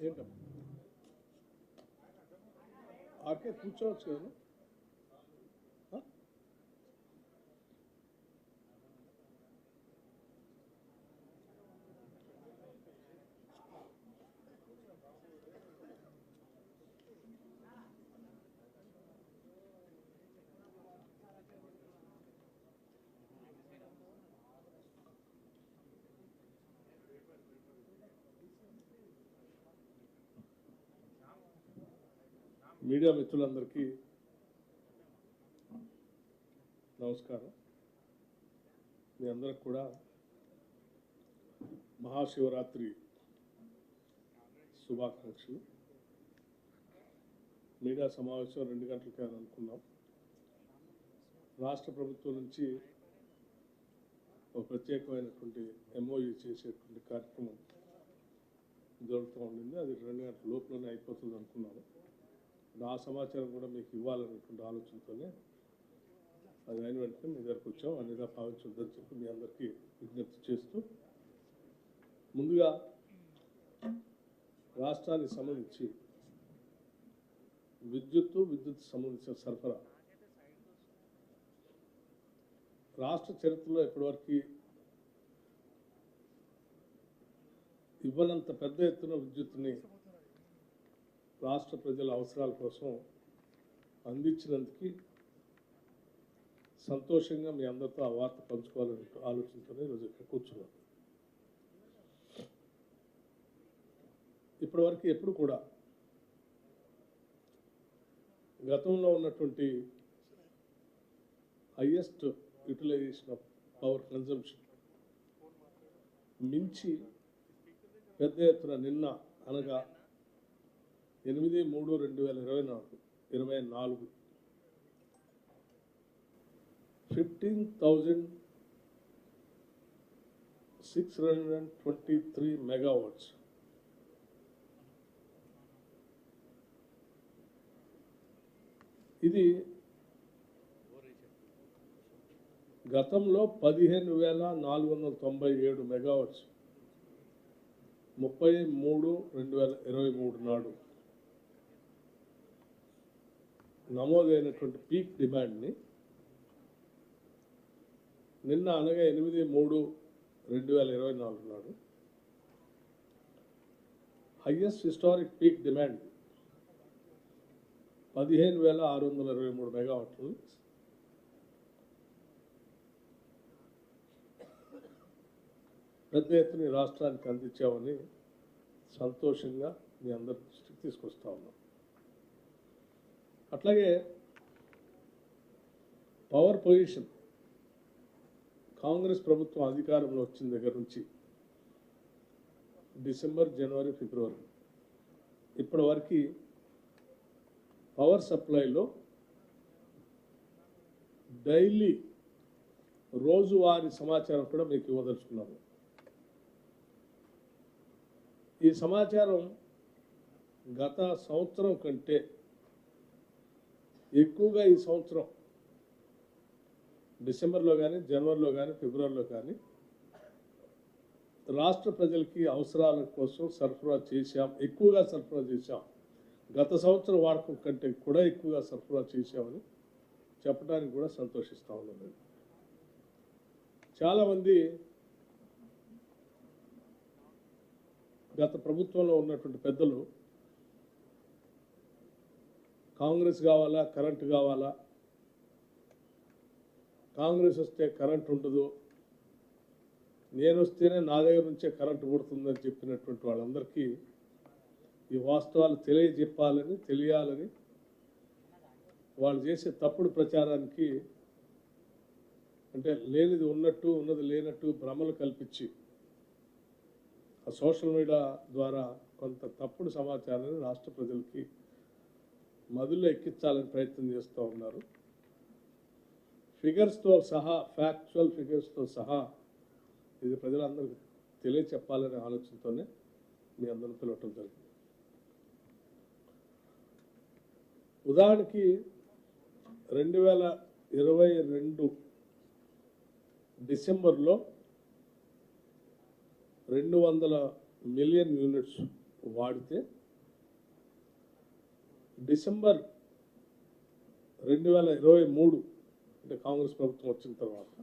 ఏంటమ్మా ఆకే కూర్చోవచ్చు కదా మీడియా మిత్రులందరికీ నమస్కారం. మీ అందరికి కూడా మహాశివరాత్రి శుభాకాంక్షలు. మీడియా సమావేశం 2 గంటలకే అనుకున్నాం. రాష్ట్ర ప్రభుత్వం నుంచి ఒక ప్రత్యేకమైనటువంటి MOU చేసేటువంటి కార్యక్రమం జరుగుతూ ఉండింది. అది 2 గంటల లోపలనే అయిపోతుంది అనుకున్నాను. ఆ సమాచారం కూడా మీకు ఇవ్వాలనేటువంటి ఆలోచనతోనే అది అయిన వెంటనే మీ దగ్గరకు వచ్చాం. అన్నిగా భావించొద్దని చెప్పి మీ అందరికీ విజ్ఞప్తి చేస్తూ, ముందుగా రాష్ట్రానికి సంబంధించి విద్యుత్ సంబంధించిన సరఫరా రాష్ట్ర చరిత్రలో ఇప్పటివరకు ఇవ్వనంత పెద్ద ఎత్తున విద్యుత్తుని రాష్ట్ర ప్రజల అవసరాల కోసం అందించినందుకు సంతోషంగా మీ అందరితో ఆ వార్త పంచుకోవాలనే ఆలోచనతోనే ఈరోజు ఇక్కడ కూర్చున్నాం. ఇప్పటివరకు ఎప్పుడు కూడా గతంలో ఉన్నటువంటి highest utilization of power consumption మించి పెద్ద ఎత్తున నిన్న అనగా 8/3/2024 15,623 megawatts ఇది గతంలో 15,497 megawatts 30/3/2023 నాడు నమోదైనటువంటి పీక్ డిమాండ్ని నిన్న అనగా 8/3/2024 నాడు హైయెస్ట్ హిస్టారిక్ పీక్ డిమాండ్ 15,623 మెగావాట్లు పెద్ద ఎత్తున రాష్ట్రానికి అందించామని సంతోషంగా మీ అందరి దృష్టికి తీసుకొస్తా ఉన్నాం. అట్లాగే పవర్ పొజిషన్ కాంగ్రెస్ ప్రభుత్వం అధికారంలో వచ్చిన దగ్గర నుంచి డిసెంబర్, జనవరి, ఫిబ్రవరి ఇప్పటి వరకు పవర్ సప్లైలో డైలీ రోజువారీ సమాచారం కూడా మీకు ఇవ్వదలుచుకున్నాము. ఈ సమాచారం గత సంవత్సరం కంటే ఎక్కువగా ఈ సంవత్సరం డిసెంబర్లో కానీ, జనవరిలో కానీ, ఫిబ్రవరిలో కానీ రాష్ట్ర ప్రజలకి అవసరాల కోసం సరఫరా చేశాం, ఎక్కువగా సరఫరా చేశాం. గత సంవత్సరం వాడకం కంటే కూడా ఎక్కువగా సరఫరా చేశామని చెప్పడానికి కూడా సంతోషిస్తూ ఉన్నాను. చాలామంది గత ప్రభుత్వంలో ఉన్నటువంటి పెద్దలు కాంగ్రెస్ కావాలా, కరెంటు కావాలా, కాంగ్రెస్ వస్తే కరెంట్ ఉండదు, నేను వస్తేనే నా దగ్గర నుంచే కరెంటు పుడుతుందని చెప్పినటువంటి వాళ్ళందరికీ ఈ వాస్తవాలు తెలియాలని వాళ్ళు చేసే తప్పుడు ప్రచారానికి, అంటే లేనిది ఉన్నట్టు ఉన్నది లేనట్టు భ్రమలు కల్పించి ఆ సోషల్ మీడియా ద్వారా కొంత తప్పుడు సమాచారాన్ని రాష్ట్ర ప్రజలకి మధుల్లో ఎక్కించాలని ప్రయత్నం చేస్తూ ఉన్నారు. ఫిగర్స్తో సహా, ఫ్యాక్చువల్ ఫిగర్స్తో సహా ఇది ప్రజలందరికీ తెలియచెప్పాలనే ఆలోచనతోనే మీ అందరిని పిలవటం జరిగింది. ఉదాహరణకి 2022 డిసెంబర్లో 200 మిలియన్ యూనిట్స్ వాడితే డిసెంబర్ 2023 అంటే కాంగ్రెస్ ప్రభుత్వం వచ్చిన తర్వాత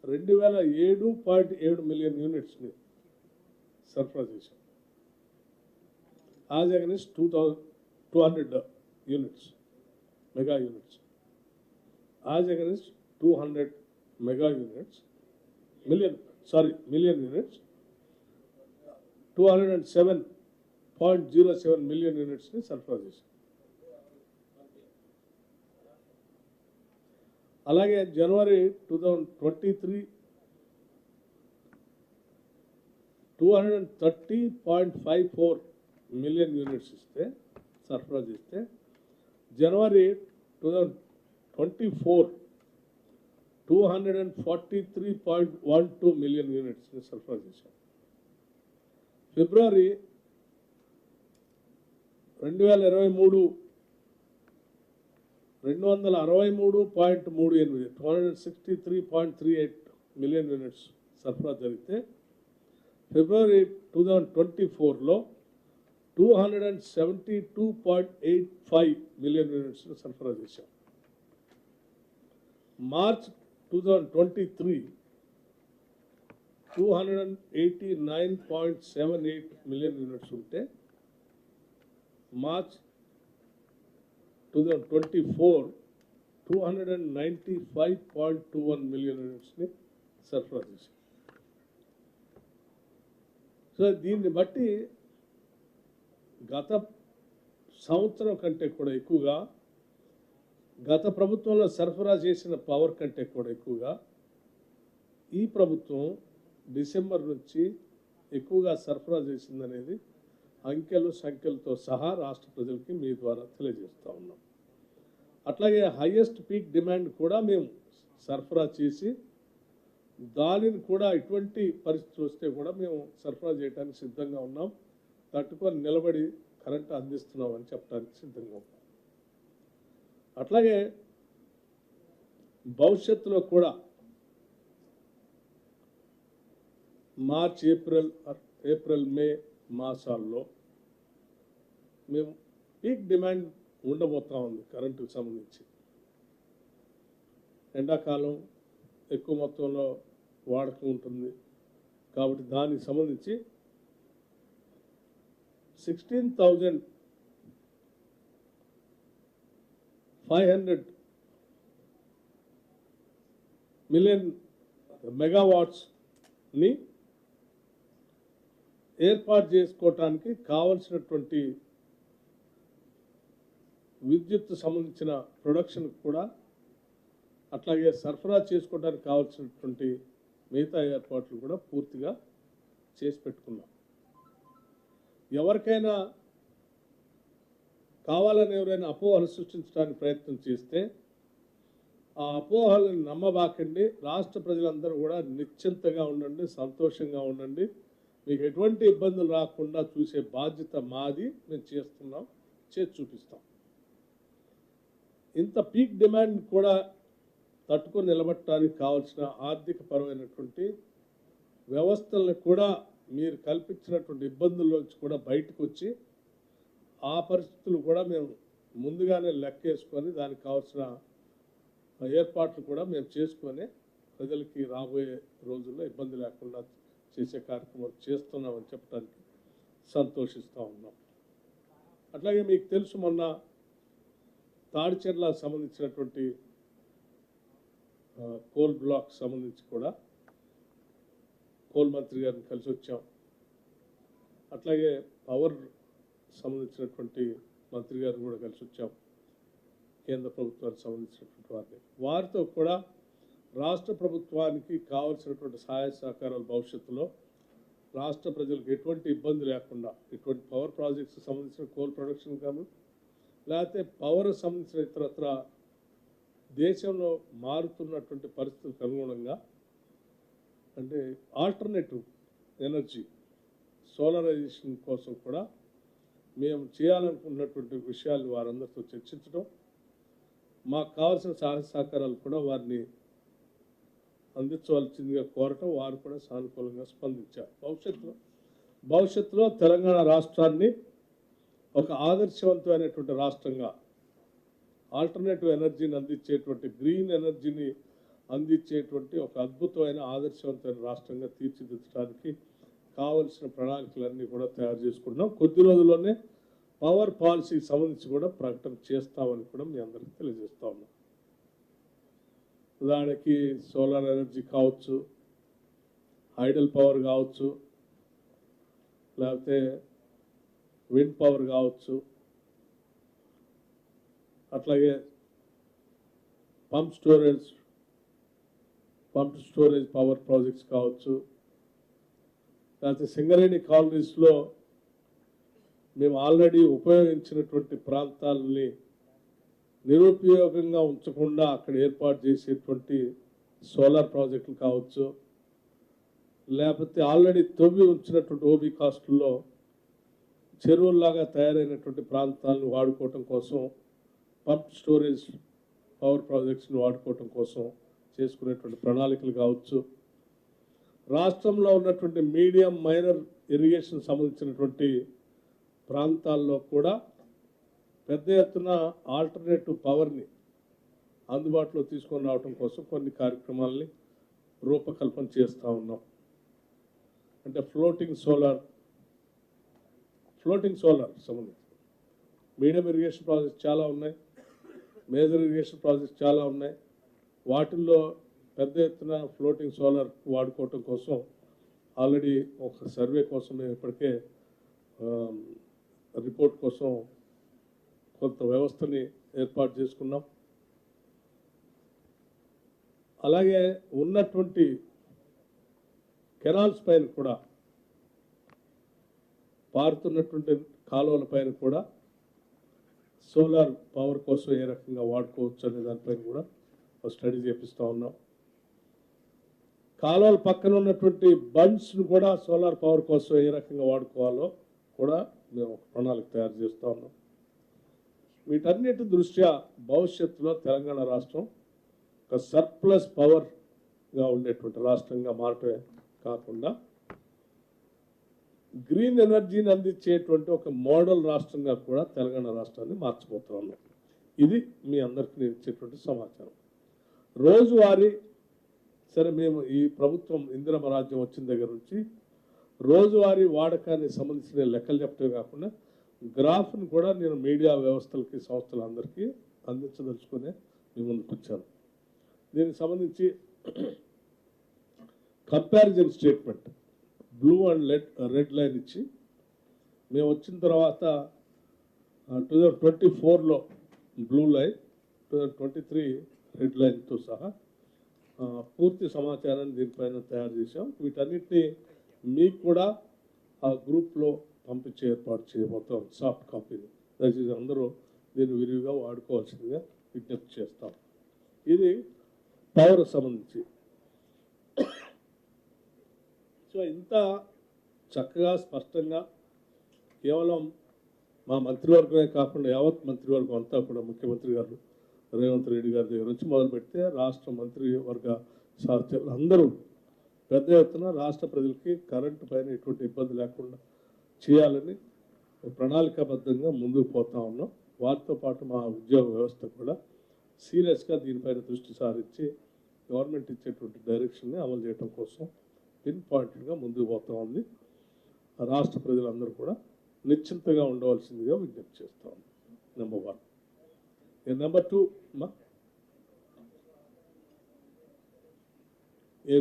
7.7 మిలియన్ యూనిట్స్ని సరఫరా చేశాం. As against 200 units mega units, as against 200 mega units million units 207.07 million యూనిట్స్ని సరఫరా చేశాం. అలాగే జనవరి 2023 230.54 మిలియన్ యూనిట్స్ సరఫరా చేస్తే జనవరి 2024 243.12 మిలియన్ యూనిట్స్ని సరఫరా చేశాం. ఫిబ్రవరి 2023 263.38 మిలియన్ యూనిట్స్ సరఫరా జరిగితే ఫిబ్రవరి 2024లో 272.85 మిలియన్ యూనిట్స్ సరఫరా చేశాం. మార్చ్ 2023 289.78 మిలియన్ యూనిట్స్ ఉంటే మార్చ్ 2024 295.21 మిలియన్ యూనిట్స్ని సరఫరా చేశాం. సో దీన్ని బట్టి గత సంవత్సరం కంటే కూడా ఎక్కువగా, గత ప్రభుత్వంలో సరఫరా చేసిన పవర్ కంటే కూడా ఎక్కువగా ఈ ప్రభుత్వం డిసెంబర్ నుంచి ఎక్కువగా సరఫరా చేసిందనేది సంఖ్యలతో సహా రాష్ట్ర ప్రజలకి మీ ద్వారా తెలియజేస్తూ ఉన్నాం. అట్లాగే హైయెస్ట్ పీక్ డిమాండ్ కూడా మేము సరఫరా చేసి దానిని కూడా ఇటువంటి పరిస్థితులు వస్తే కూడా మేము సరఫరా చేయడానికి సిద్ధంగా ఉన్నాం. తట్టుకొని నిలబడి కరెంటు అందిస్తున్నాం అని చెప్పడానికి సిద్ధంగా ఉన్నాం. అట్లాగే భవిష్యత్తులో కూడా మార్చ్, ఏప్రిల్, మే మాసాల్లో మేము పీక్ డిమాండ్ ఉండబోతా ఉంది కరెంటుకు సంబంధించి. ఎండాకాలం ఎక్కువ మొత్తంలో వాడకం ఉంటుంది కాబట్టి దానికి సంబంధించి 16,500 మిలియన్ మెగావాట్స్ని ఏర్పాటు చేసుకోవటానికి కావలసినటువంటి విద్యుత్ సంబంధించిన ప్రొడక్షన్ కూడా, అట్లాగే సరఫరా చేసుకోవడానికి కావాల్సినటువంటి మిగతా ఏర్పాట్లు కూడా పూర్తిగా చేసి పెట్టుకున్నాం. ఎవరికైనా కావాలని ఎవరైనా అపోహలు సృష్టించడానికి ప్రయత్నం చేస్తే ఆ అపోహలను నమ్మబాకండి. రాష్ట్ర ప్రజలందరూ కూడా నిశ్చింతగా ఉండండి, సంతోషంగా ఉండండి. మీకు ఎటువంటి ఇబ్బందులు రాకుండా చూసే బాధ్యత మాది. మేము చేస్తున్నాం, చేసి చూపిస్తాం. ఇంత పీక్ డిమాండ్ కూడా తట్టుకొని నిలబట్టడానికి కావాల్సిన ఆర్థిక పరమైనటువంటి వ్యవస్థలను కూడా మీరు కల్పించినటువంటి ఇబ్బందుల్లోంచి కూడా బయటకు వచ్చి ఆ పరిస్థితులు కూడా మేము ముందుగానే లెక్కేసుకొని దానికి కావాల్సిన ఏర్పాట్లు కూడా మేము చేసుకొని ప్రజలకి రాబోయే రోజుల్లో ఇబ్బంది లేకుండా చేసే కార్యక్రమం చేస్తున్నామని చెప్పడానికి సంతోషిస్తూ ఉన్నాం. అట్లాగే మీకు తెలుసు, మొన్న తాడిచెర్లకు సంబంధించినటువంటి కోల్ బ్లాక్ సంబంధించి కూడా కోల్ మంత్రి గారిని కలిసి వచ్చాం. అట్లాగే పవర్ సంబంధించినటువంటి మంత్రి గారిని కూడా కలిసి వచ్చాం, కేంద్ర ప్రభుత్వానికి సంబంధించినటువంటి వారితో కూడా రాష్ట్ర ప్రభుత్వానికి కావాల్సినటువంటి సహాయ సహకారాలు భవిష్యత్తులో రాష్ట్ర ప్రజలకు ఎటువంటి ఇబ్బంది లేకుండా ఇటువంటి పవర్ ప్రాజెక్ట్స్ సంబంధించిన కోల్ ప్రొడక్షన్ కానీ లేకపోతే పవర్ సంబంధించిన ఇతరత్ర దేశంలో మారుతున్నటువంటి పరిస్థితులకు అనుగుణంగా అంటే ఆల్టర్నేటివ్ ఎనర్జీ సోలరైజేషన్ కోసం కూడా మేము చేయాలనుకున్నటువంటి విషయాలు వారందరితో చర్చించడం, మాకు కావాల్సిన సహాయ సహకారాలు కూడా వారిని అందించవలసిందిగా కోరటం, వారు కూడా సానుకూలంగా స్పందించారు. భవిష్యత్తులో భవిష్యత్తులో తెలంగాణ రాష్ట్రాన్ని ఒక ఆదర్శవంతమైనటువంటి రాష్ట్రంగా, ఆల్టర్నేటివ్ ఎనర్జీని అందించేటువంటి, గ్రీన్ ఎనర్జీని అందించేటువంటి ఒక అద్భుతమైన ఆదర్శవంతమైన రాష్ట్రంగా తీర్చిదిద్దడానికి కావలసిన ప్రణాళికలన్నీ కూడా తయారు చేసుకుంటున్నాం. కొద్ది రోజుల్లోనే పవర్ పాలసీకి సంబంధించి కూడా ప్రకటన చేస్తామని కూడా మీ అందరికీ తెలియజేస్తా ఉన్నాం. ఉదాహరణకి సోలార్ ఎనర్జీ కావచ్చు, హైడల్ పవర్ కావచ్చు, లేకపోతే విండ్ పవర్ కావచ్చు, అట్లాగే పంప్ స్టోరేజ్ పవర్ ప్రాజెక్ట్స్ కావచ్చు, లేకపోతే సింగరేణి కాలనీస్లో మేము ఆల్రెడీ ఉపయోగించినటువంటి ప్రాంతాలని నిరుపయోగంగా ఉంచకుండా అక్కడ ఏర్పాటు చేసేటువంటి సోలార్ ప్రాజెక్టులు కావచ్చు, లేకపోతే ఆల్రెడీ తవ్వి ఉంచినటువంటి ఓబీ కాస్టుల్లో చెరువుల్లాగా తయారైనటువంటి ప్రాంతాలను వాడుకోవటం కోసం పంప్ స్టోరేజ్ పవర్ ప్రాజెక్ట్స్ని వాడుకోవటం కోసం చేసుకునేటువంటి ప్రణాళికలు కావచ్చు, రాష్ట్రంలో ఉన్నటువంటి మీడియం మైనర్ ఇరిగేషన్ సంబంధించినటువంటి ప్రాంతాల్లో కూడా పెద్ద ఎత్తున ఆల్టర్నేటివ్ పవర్ని అందుబాటులో తీసుకొని రావడం కోసం కొన్ని కార్యక్రమాలని రూపకల్పన చేస్తూ ఉన్నాం. అంటే ఫ్లోటింగ్ సోలార్ సంబంధించి మీడియం ఇరిగేషన్ ప్రాజెక్ట్స్ చాలా ఉన్నాయి, మేజర్ ఇరిగేషన్ ప్రాజెక్ట్స్ చాలా ఉన్నాయి. వాటిల్లో పెద్ద ఎత్తున ఫ్లోటింగ్ సోలార్ వాడుకోవటం కోసం ఆల్రెడీ ఒక సర్వే కోసం మేము ఇప్పటికే రిపోర్ట్ కోసం కొంత వ్యవస్థని ఏర్పాటు చేసుకున్నాం. అలాగే ఉన్నటువంటి కెనాల్స్ పైన కూడా, పారుతున్నటువంటి కాలువల పైన కూడా సోలార్ పవర్ కోసం ఏ రకంగా వాడుకోవచ్చు అనే దానిపైన కూడా ఒక స్టడీ చేపిస్తూ ఉన్నాం. కాలువల పక్కన ఉన్నటువంటి బండ్స్ను కూడా సోలార్ పవర్ కోసం ఏ రకంగా వాడుకోవాలో కూడా మేము ఒక ప్రణాళిక తయారు చేస్తూ ఉన్నాం. వీటన్నిటి దృష్ట్యా భవిష్యత్తులో తెలంగాణ రాష్ట్రం ఒక సర్ప్లస్ పవర్గా ఉండేటువంటి రాష్ట్రంగా మారటమే కాకుండా గ్రీన్ ఎనర్జీని అందించేటువంటి ఒక మోడల్ రాష్ట్రంగా కూడా తెలంగాణ రాష్ట్రాన్ని మార్చిపోతా ఉన్నాం. ఇది మీ అందరికీ నేను ఇచ్చేటువంటి సమాచారం. రోజువారీ సరే, మేము ఈ ప్రభుత్వం ఇందిరమ్మ రాజ్యం వచ్చిన దగ్గర నుంచి రోజువారీ వాడకానికి సంబంధించిన లెక్కలు చెప్పటమే కాకుండా గ్రాఫ్ను కూడా నేను మీడియా వ్యవస్థలకి, సంస్థలందరికీ అందించదలుచుకునే మీ ముందుకు వచ్చాను. దీనికి సంబంధించి comparison statement blue and red line ఇచ్చి, మేము వచ్చిన తర్వాత 2024లో బ్లూ లైన్, 2023 రెడ్ లైన్తో సహా పూర్తి సమాచారాన్ని దీనిపైన తయారు చేశాం. వీటన్నిటిని మీకు కూడా ఆ గ్రూప్లో పంపించే ఏర్పాటు చేయబోతాం, సాఫ్ట్ కాపీని. దయచేసి అందరూ దీన్ని విరివిగా వాడుకోవాల్సిందిగా విజ్ఞప్తి చేస్తాం. ఇది పవర్ సంబంధించి. సో ఇంత చక్కగా స్పష్టంగా కేవలం మా మంత్రివర్గమే కాకుండా యావత్ మంత్రివర్గం అంతా కూడా ముఖ్యమంత్రి గారు రేవంత్ రెడ్డి గారి దగ్గర నుంచి మొదలు పెడితే రాష్ట్ర మంత్రివర్గ సహచరులు అందరూ పెద్ద ఎత్తున రాష్ట్ర ప్రజలకి కరెంటు పైన ఎటువంటి ఇబ్బంది లేకుండా చేయాలని ప్రణాళికాబద్ధంగా ముందుకు పోతా ఉన్నాం. వాటితో పాటు మా ఉద్యోగ వ్యవస్థ కూడా సీరియస్గా దీనిపైన దృష్టి సారించి గవర్నమెంట్ ఇచ్చేటువంటి డైరెక్షన్ని అమలు చేయడం కోసం పిన్ పాయింట్గా ముందుకు పోతా ఉంది. రాష్ట్ర ప్రజలందరూ కూడా నిశ్చింతగా ఉండవలసిందిగా విజ్ఞప్తి చేస్తా ఉన్నాం. నెంబర్ 1. నెంబర్ 2, ఏ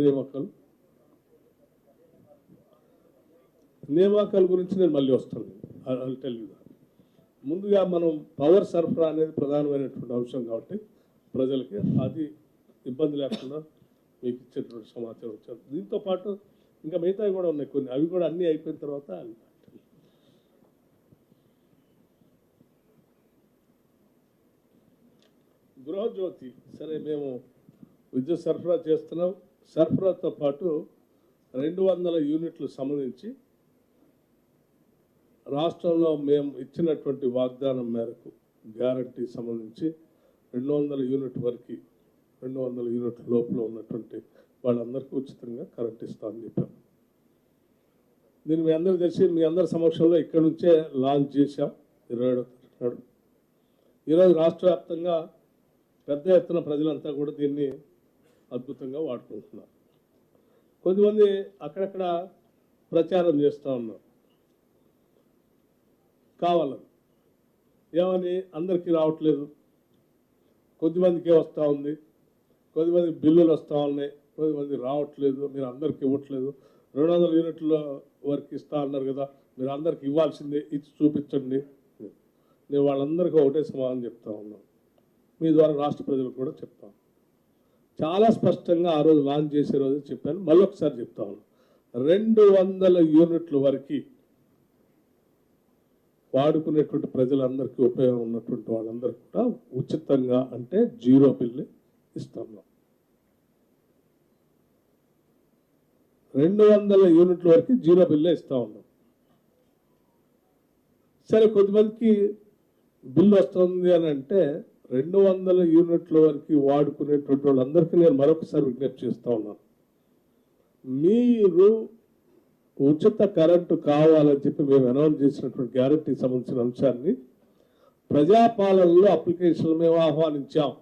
నియామకాల గురించి నేను మళ్ళీ వస్తాను. I tell you. ముందుగా మనం పవర్ సరఫరా అనేది ప్రధానమైనటువంటి అంశం కాబట్టి ప్రజలకి అది ఇబ్బంది లేకుండా మీకు ఇచ్చేటువంటి సమాచారం వచ్చారు. దీంతో పాటు ఇంకా మిగతావి కూడా ఉన్నాయి కొన్ని, అవి కూడా అన్నీ అయిపోయిన తర్వాత గృహజ్యోతి. సరే, మేము విద్యుత్ సరఫరా చేస్తున్నాం. సరఫరాతో పాటు 200 యూనిట్లు సంబంధించి రాష్ట్రంలో మేము ఇచ్చినటువంటి వాగ్దానం మేరకు గ్యారంటీ సంబంధించి 200 యూనిట్ వరకు, 200 యూనిట్ల లోపల ఉన్నటువంటి వాళ్ళందరికీ ఉచితంగా కరెంట్ ఇస్తామని చెప్పాము. దీన్ని మీ అందరూ తెలిసి మీ అందరి సమక్షంలో ఇక్కడ నుంచే లాంచ్ చేశాం 27వ నాడు. ఈరోజు రాష్ట్ర వ్యాప్తంగా పెద్ద ఎత్తున ప్రజలంతా కూడా దీన్ని అద్భుతంగా వాడుకుంటున్నారు. కొద్దిమంది అక్కడక్కడ ప్రచారం చేస్తూ ఉన్నారు కావాలని, ఏమని అందరికీ రావట్లేదు, కొద్దిమందికే వస్తూ ఉంది, కొద్దిమంది బిల్లులు వస్తూ ఉన్నాయి, కొద్దిమంది రావట్లేదు, మీరు అందరికి ఇవ్వట్లేదు, 200 యూనిట్ల వరకు ఇస్తా అన్నారు కదా, మీరు అందరికి ఇవ్వాల్సిందే, ఇచ్చి చూపించండి. నేను వాళ్ళందరికీ ఒకటే సమాధానం చెప్తా ఉన్నాను, మీ ద్వారా రాష్ట్ర ప్రజలకు కూడా చెప్తాను. చాలా స్పష్టంగా ఆ రోజు లాంచ్ చేసే రోజు చెప్పాను, మళ్ళీ ఒకసారి చెప్తా ఉన్నాను. 200 యూనిట్ల వరకు వాడుకునేటువంటి ప్రజలందరికీ ఉపయోగం ఉన్నటువంటి వాళ్ళందరికీ కూడా ఉచితంగా, అంటే 0 బిల్లు ఇస్తున్నాం. 200 యూనిట్ల వరకు 0 బిల్లే ఇస్తా ఉన్నాం. సరే, కొద్దిమందికి బిల్లు వస్తుంది అని అంటే 200 యూనిట్ల వరకు వాడుకునేటువంటి వాళ్ళందరికీ నేను మరొకసారి విజ్ఞప్తి చేస్తూ ఉన్నాను. మీరు ఉచిత కరెంటు కావాలని చెప్పి మేము అనౌన్స్ చేసినటువంటి గ్యారెంటీకి సంబంధించిన అంశాన్ని ప్రజాపాలనలో అప్లికేషన్లు మేము ఆహ్వానించాం.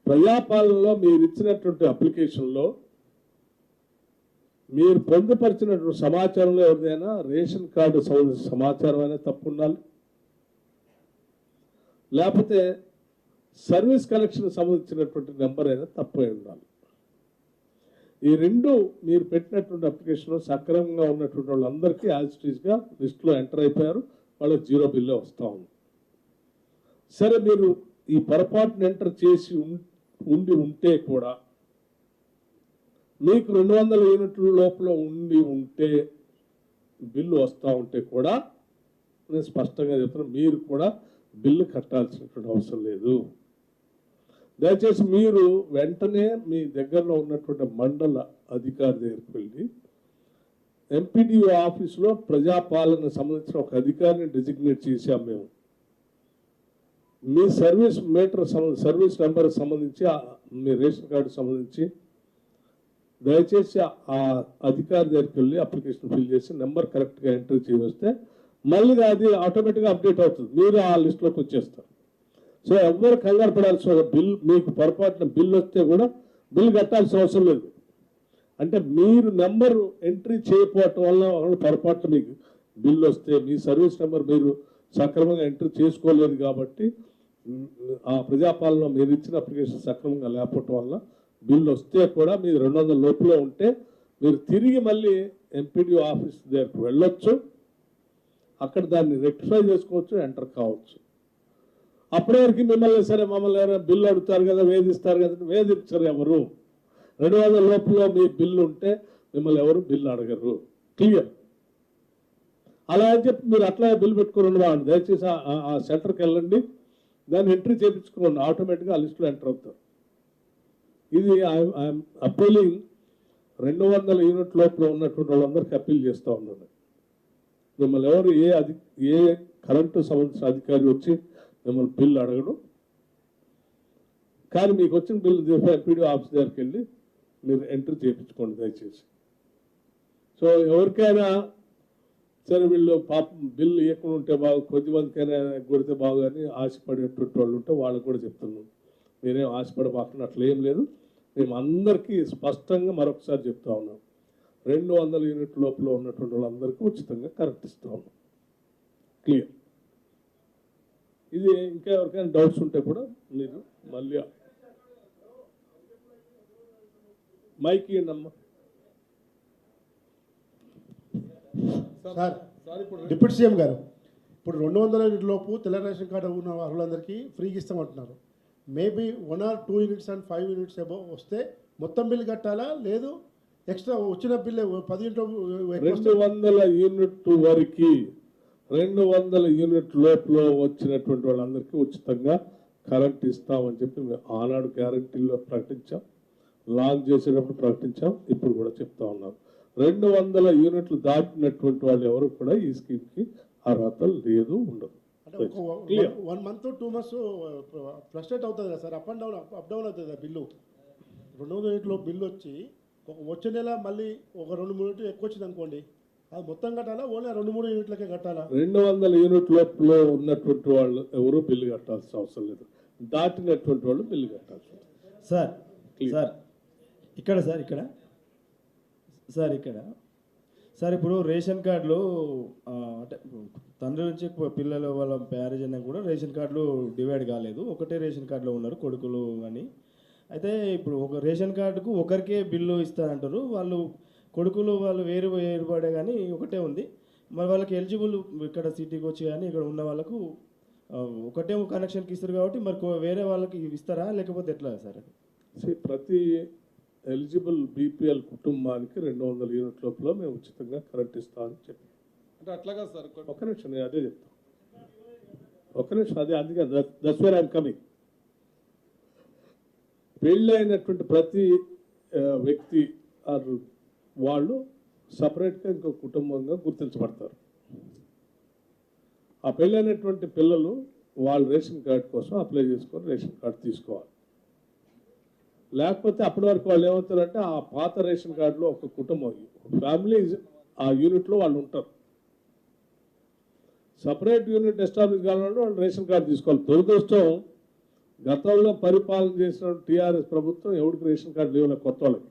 ప్రజాపాలనలో మీరు ఇచ్చినటువంటి అప్లికేషన్లో మీరు పొందుపరిచినటువంటి సమాచారంలో ఎవరిదైనా రేషన్ కార్డు సంబంధించిన సమాచారం అనేది తప్పు ఉండాలి, లేకపోతే సర్వీస్ కనెక్షన్ సంబంధించినటువంటి నెంబర్ అయినా తప్పు అయి ఉండాలి. ఈ రెండు మీరు పెట్టినటువంటి అప్లికేషన్లో సక్రమంగా ఉన్నటువంటి వాళ్ళందరికీ యాజ్ ఇట్ ఈస్గా లిస్టులో ఎంటర్ అయిపోయారు, వాళ్ళకి 0 బిల్లే వస్తూ ఉంది. సరే, మీరు ఈ పొరపాటును ఎంటర్ చేసి ఉంటే కూడా మీకు 200 యూనిట్ల లోపల ఉంటే బిల్లు వస్తూ ఉంటే కూడా నేను స్పష్టంగా చెప్తున్నాను, మీరు కూడా బిల్లు కట్టాల్సినటువంటి అవసరం లేదు. దయచేసి మీరు వెంటనే మీ దగ్గరలో ఉన్నటువంటి మండల అధికారి దగ్గరికి వెళ్ళి ఎంపీడీఓ ఆఫీసులో ప్రజాపాలన సంబంధించిన ఒక అధికారిని డిజిగ్నేట్ చేశాం మేము. మీ సర్వీస్ సర్వీస్ నెంబర్ సంబంధించి, మీ రేషన్ కార్డు సంబంధించి దయచేసి ఆ అధికారి దగ్గరికి వెళ్ళి అప్లికేషన్ ఫిల్ చేసి నెంబర్ కరెక్ట్గా ఎంట్రీ చేస్తే మళ్ళీ అది ఆటోమేటిక్గా అప్డేట్ అవుతుంది, మీరు ఆ లిస్టులోకి వచ్చేస్తారు. సో ఎవరు కంగారు పడాల్సిన బిల్, మీకు పొరపాటున బిల్ వస్తే కూడా బిల్ కట్టాల్సిన అవసరం లేదు. అంటే మీరు నెంబరు ఎంట్రీ చేయకపోవటం వల్ల పొరపాటున మీకు బిల్ వస్తే మీ సర్వీస్ నెంబర్ మీరు సక్రమంగా ఎంట్రీ చేసుకోలేదు కాబట్టి ఆ ప్రజాపాలన మీరు ఇచ్చిన అప్లికేషన్ సక్రమంగా లేకపోవటం వల్ల బిల్లు వస్తే కూడా మీరు 200 లోపల ఉంటే మీరు తిరిగి మళ్ళీ ఎంపీడీఓ ఆఫీస్ దగ్గరికి వెళ్ళొచ్చు, అక్కడ దాన్ని రెక్టిఫై చేసుకోవచ్చు, ఎంటర్ కావచ్చు. అప్పటి వరకు మిమ్మల్ని సరే మమ్మల్ని ఎవరైనా బిల్లు అడుగుతారు కదా, వేధిస్తారు కదా, వేధించరు ఎవరు. 200 లోపల మీ బిల్లు ఉంటే మిమ్మల్ని ఎవరు బిల్లు అడగరు, క్లియర్. అలా అని చెప్పి మీరు అట్లా బిల్లు పెట్టుకుని బాగుంది. దయచేసి ఆ సెంటర్కి వెళ్ళండి, దాన్ని ఎంట్రీ చేయించుకోండి, ఆటోమేటిక్గా ఆ లిస్టులో ఎంటర్ అవుతారు. ఇది ఐఎమ్ అప్పీలింగ్ 200 యూనిట్ లోపల ఉన్నటువంటి వాళ్ళందరికీ అప్పీల్ చేస్తూ ఉన్నాను. మిమ్మల్ని ఎవరు ఏ కరెంటు సంబంధించిన అధికారి వచ్చి మిమ్మల్ని బిల్లు అడగడం, కానీ మీకు వచ్చిన బిల్లు ఎంపీడీ ఆఫీస్ దగ్గరికి వెళ్ళి మీరు ఎంట్రీ చేయించుకోండి దయచేసి. సో ఎవరికైనా సరే వీళ్ళు పాపం బిల్లు ఇవ్వకుండా ఉంటే బాగు, కొద్దిమందికైనా కొడితే బాగు అని ఆశపడేటువంటి వాళ్ళు ఉంటే వాళ్ళకు కూడా చెప్తున్నాం, మీరేం ఆశపడబాకుండా అట్లా ఏం లేదు. మేము అందరికీ స్పష్టంగా మరొకసారి చెప్తా ఉన్నాం, 200 యూనిట్ లోపల ఉన్నటువంటి వాళ్ళందరికీ ఉచితంగా కరెక్ట్ ఇస్తూ ఉన్నాం, క్లియర్. ఇది ఇంకా ఎవరికైనా డౌట్స్ ఉంటే కూడా మీరు మళ్ళీ మైక్ ఇవ్వండి అమ్మా. సార్, డిప్యూటీ సీఎం గారు, ఇప్పుడు 200 యూనిట్ లోపు తెల్ల రేషన్ కార్డు ఉన్న అర్హులందరికీ ఫ్రీగా ఇస్తామంటున్నారు. Maybe 1 or 2 units and 5 units above వస్తే మొత్తం బిల్ కట్టాలా, లేదు ఎక్స్ట్రా వచ్చిన బిల్ 10 యూనిట్ 200 యూనిట్ వరకు 200 యూనిట్ లోపల వచ్చినటువంటి వాళ్ళందరికీ ఉచితంగా కరెంట్ ఇస్తామని చెప్పి మేము ఆనాడు గ్యారంటీలో ప్రకటించాం, లాంచ్ చేసేటప్పుడు ప్రకటించాం, ఇప్పుడు కూడా చెప్తా ఉన్నాం. 200 యూనిట్లు దాటినటువంటి వాళ్ళు ఎవరు కూడా ఈ స్కీమ్కి అర్హత లేదు, ఉండదు. అంటే 1 month 2 months ఫ్లస్ట్రేట్ అవుతుంది కదా సార్, అప్ డౌన్ అవుతుంది కదా బిల్లు. 200 యూనిట్లో బిల్లు వచ్చి వచ్చే నెల మళ్ళీ ఒక 2-3 యూనిట్లు ఎక్కువ వచ్చింది అనుకోండి, అది మొత్తం కట్టాలా, ఓన్లీ 2-3 యూనిట్లకే కట్టాలా? 200 యూనిట్ లోపల ఉన్నటువంటి వాళ్ళు ఎవరు బిల్లు కట్టాల్సిన అవసరం లేదు, దాటినటువంటి వాళ్ళు బిల్లు కట్టాల్సి ఉంటుంది. సార్ సార్ ఇక్కడ సార్ ఇప్పుడు రేషన్ కార్డులు అంటే తండ్రి నుంచి పిల్లలు వాళ్ళ మ్యారేజ్ అయినా కూడా రేషన్ కార్డులు డివైడ్ కాలేదు, ఒకటే రేషన్ కార్డులో ఉన్నారు కొడుకులు అని. అయితే ఇప్పుడు ఒక రేషన్ కార్డుకు ఒకరికే బిల్లు ఇస్తారంటారు, వాళ్ళు కొడుకులు వాళ్ళు వేరుపడే కానీ ఒకటే ఉంది, మరి వాళ్ళకి ఎలిజిబుల్ ఇక్కడ సిటీకి వచ్చి కానీ ఇక్కడ ఉన్న వాళ్ళకు ఒకటే కనెక్షన్కి ఇస్తారు కాబట్టి మరి వేరే వాళ్ళకి ఇస్తారా లేకపోతే ఎట్లా సార్? ప్రతి ఎలిజిబుల్ బీపీఎల్ కుటుంబానికి 200 యూనిట్ లోపల మేము ఉచితంగా కరెంట్ ఇస్తామని చెప్పి. అంటే అట్లాగా సార్, ఒక్క నిమిషం నేను అదే చెప్తాను, ఒక్క నిమిషం అదే, అందుకే దట్స్ వేర్ ఐఎమ్ కమింగ్. పెళ్ళైనటువంటి ప్రతి వ్యక్తి వాళ్ళు సపరేట్గా ఇంకో కుటుంబంగా గుర్తించబడతారు. ఆ పెళ్ళైనటువంటి పిల్లలు వాళ్ళు రేషన్ కార్డు కోసం అప్లై చేసుకొని రేషన్ కార్డు తీసుకోవాలి. లేకపోతే అప్పటి వరకు వాళ్ళు ఏమవుతారంటే ఆ పాత రేషన్ కార్డులో ఒక కుటుంబం, ఫ్యామిలీ ఆ యూనిట్లో వాళ్ళు ఉంటారు. సపరేట్ యూనిట్ ఎస్టాబ్లిష్ కావాలంటే వాళ్ళు రేషన్ కార్డు తీసుకోవాలి. దురదృష్టం, గతంలో పరిపాలన చేసిన టీఆర్ఎస్ ప్రభుత్వం ఎవరికి రేషన్ కార్డు లేవు కొత్త వాళ్ళకి.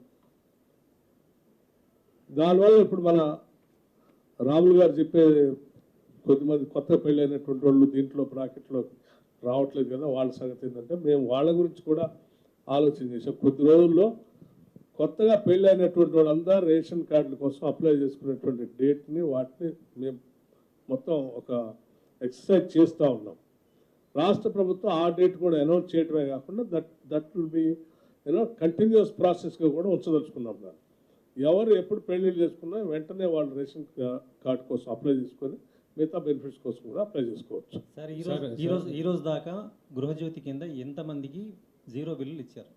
దానివల్ల ఇప్పుడు మన రాములు గారు చెప్పే కొద్దిమంది కొత్త పెళ్ళైనటువంటి వాళ్ళు దీంట్లో బ్రాకెట్లో రావట్లేదు కదా, వాళ్ళ సంగతి ఏంటంటే మేము వాళ్ళ గురించి కూడా ఆలోచన చేసాం. కొద్ది రోజుల్లో కొత్తగా పెళ్ళైనటువంటి వాళ్ళందరూ రేషన్ కార్డుల కోసం అప్లై చేసుకునేటువంటి డేట్ని వాటిని మేము మొత్తం ఒక ఎక్సర్సైజ్ చేస్తూ ఉన్నాం. రాష్ట్ర ప్రభుత్వం ఆ డేట్ కూడా అనౌన్స్ చేయడమే కాకుండా దట్ విల్ బి కంటిన్యూస్ ప్రాసెస్గా కూడా ఉంచదలుచుకున్నాం. దాన్ని ఎవరు ఎప్పుడు పెళ్ళిళ్ళు చేసుకున్నా వెంటనే వాళ్ళు రేషన్ కార్డు కోసం అప్లై చేసుకొని మిగతా బెనిఫిట్స్ కోసం కూడా అప్లై చేసుకోవచ్చు. సార్ ఈ రోజు దాకా గృహజ్యోతి కింద ఎంతమందికి 0 బిల్లులు ఇచ్చారు?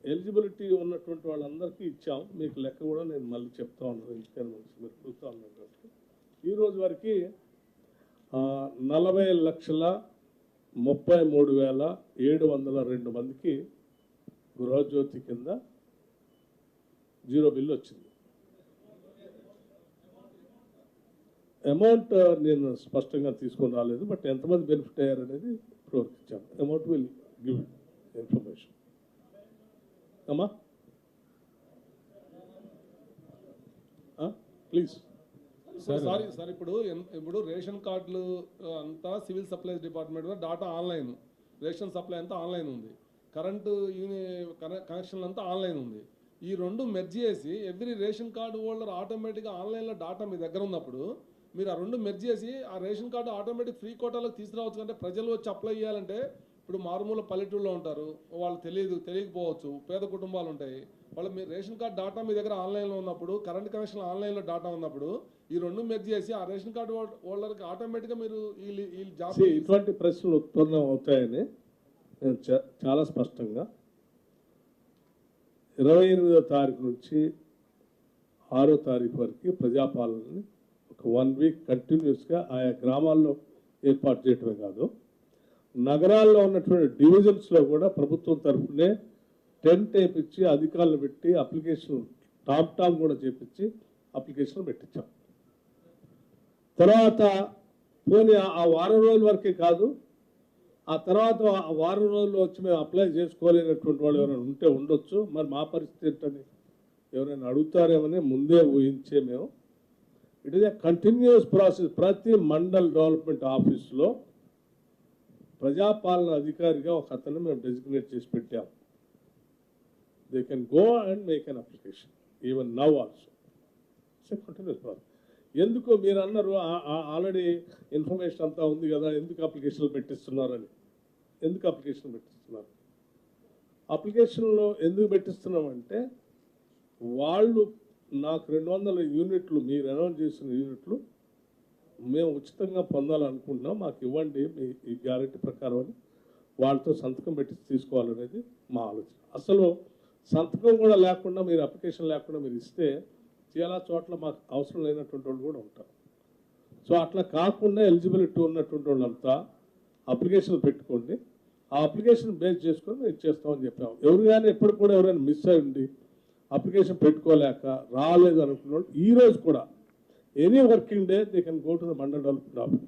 ఎలిజిబిలిటీ ఉన్నటువంటి వాళ్ళందరికీ ఇచ్చాం. మీకు లెక్క కూడా నేను మళ్ళీ చెప్తా ఉన్నాను, ఎందుకని మీరు చూస్తూ ఉన్నాను కాబట్టి. ఈరోజు వరకు 40,33,702 మందికి గృహజ్యోతి కింద 0 బిల్లు వచ్చింది. అమౌంట్ నేను స్పష్టంగా తీసుకొని రాలేదు, బట్ ఎంతమంది బెనిఫిట్ అయ్యారు అనేది ఇప్పుడు ఇచ్చాను. Amount will give information. అమ్మా ప్లీజ్. సార్ ఇప్పుడు రేషన్ కార్డులు అంతా civil supplies department data online, ration supply అంతా ఆన్లైన్ ఉంది, కరెంటు కనెక్షన్లు అంతా ఆన్లైన్ ఉంది. ఈ రెండు మెర్జ్ చేసి ఎవ్రీ రేషన్ కార్డు హోల్డర్ ఆటోమేటిక్గా ఆన్లైన్లో డాటా మీ దగ్గర ఉన్నప్పుడు మీరు ఆ రెండు మెర్జ్ చేసి ఆ రేషన్ కార్డు ఆటోమేటిక్ ఫ్రీ కోటాలోకి తీసుకురావచ్చు. అంటే ప్రజలు వచ్చి అప్లై చేయాలంటే ఇప్పుడు మారుమూల పల్లెటూరులో ఉంటారు, వాళ్ళు తెలియకపోవచ్చు, పేద కుటుంబాలు ఉంటాయి, వాళ్ళు మీ రేషన్ కార్డు డాటా మీ దగ్గర ఆన్లైన్లో ఉన్నప్పుడు, కరెంట్ కనెక్షన్ ఆన్లైన్లో డాటా ఉన్నప్పుడు ఈ రెండు మెర్జ్ చేసి ఆ రేషన్ కార్డు హోల్డర్కి ఆటోమేటిక్గా మీరు ఈ జాబ్. ఇటువంటి ప్రశ్నలు ఉత్పన్నం అవుతాయని నేను చాలా స్పష్టంగా 28వ తారీఖు నుంచి 6వ తారీఖు వరకు ప్రజాపాలనని ఒక 1 వీక్ కంటిన్యూస్గా ఆయా గ్రామాల్లో ఏర్పాటు చేయటమే కాదు, నగరాల్లో ఉన్నటువంటి డివిజన్స్లో కూడా ప్రభుత్వం తరఫునే టెంట్ వేయించి అధికారులు పెట్టి అప్లికేషన్ టాప్ కూడా చేపించి అప్లికేషన్ పెట్టించాం. తర్వాత పోనీ ఆ వారం రోజుల వరకే కాదు, ఆ తర్వాత ఆ వారం రోజుల్లో వచ్చి మేము అప్లై చేసుకోలేనటువంటి వాళ్ళు ఎవరైనా ఉంటే ఉండొచ్చు, మరి మా పరిస్థితి ఏంటని ఎవరైనా అడుగుతారేమని ముందే ఊహించే మేము it is a continuous process. ప్రతి మండల్ డెవలప్మెంట్ ఆఫీస్లో ప్రజాపాలన అధికారిగా ఒక అతను మేము డెసిగ్నేట్ చేసి పెట్టాం. They can go and make an application even now also. It's a continuous process. ఎందుకు మీరు అన్నారు ఆల్రెడీ ఇన్ఫర్మేషన్ అంతా ఉంది కదా, ఎందుకు అప్లికేషన్లు పెట్టిస్తున్నారని. ఎందుకు అప్లికేషన్ పెట్టిస్తున్నారు? అప్లికేషన్లో ఎందుకు పెట్టిస్తున్నామంటే వాళ్ళు నాకు 200 యూనిట్లు మీరు అనౌన్స్ చేసిన యూనిట్లు మేము ఉచితంగా పొందాలనుకుంటున్నాం, మాకు ఇవ్వండి మీ ఈ గ్యారెంటీ ప్రకారం అని వాళ్ళతో సంతకం పెట్టి తీసుకోవాలనేది మా ఆలోచన. అసలు సంతకం కూడా లేకుండా మీరు అప్లికేషన్ లేకుండా మీరు ఇస్తే చాలా చోట్ల మాకు అవసరం లేనటువంటి వాళ్ళు కూడా ఉంటారు. సో అట్లా కాకుండా ఎలిజిబిలిటీ ఉన్నటువంటి వాళ్ళంతా అప్లికేషన్లు పెట్టుకోండి, ఆ అప్లికేషన్ బేస్ చేసుకొని మేము ఇచ్చేస్తామని చెప్పాము. ఎవరు కానీ ఎప్పుడు కూడా ఎవరైనా మిస్ అయ్యింది అప్లికేషన్ పెట్టుకోలేక రాలేదు అనుకున్న వాళ్ళు ఈ రోజు కూడా any working day they can go to the mandal development office,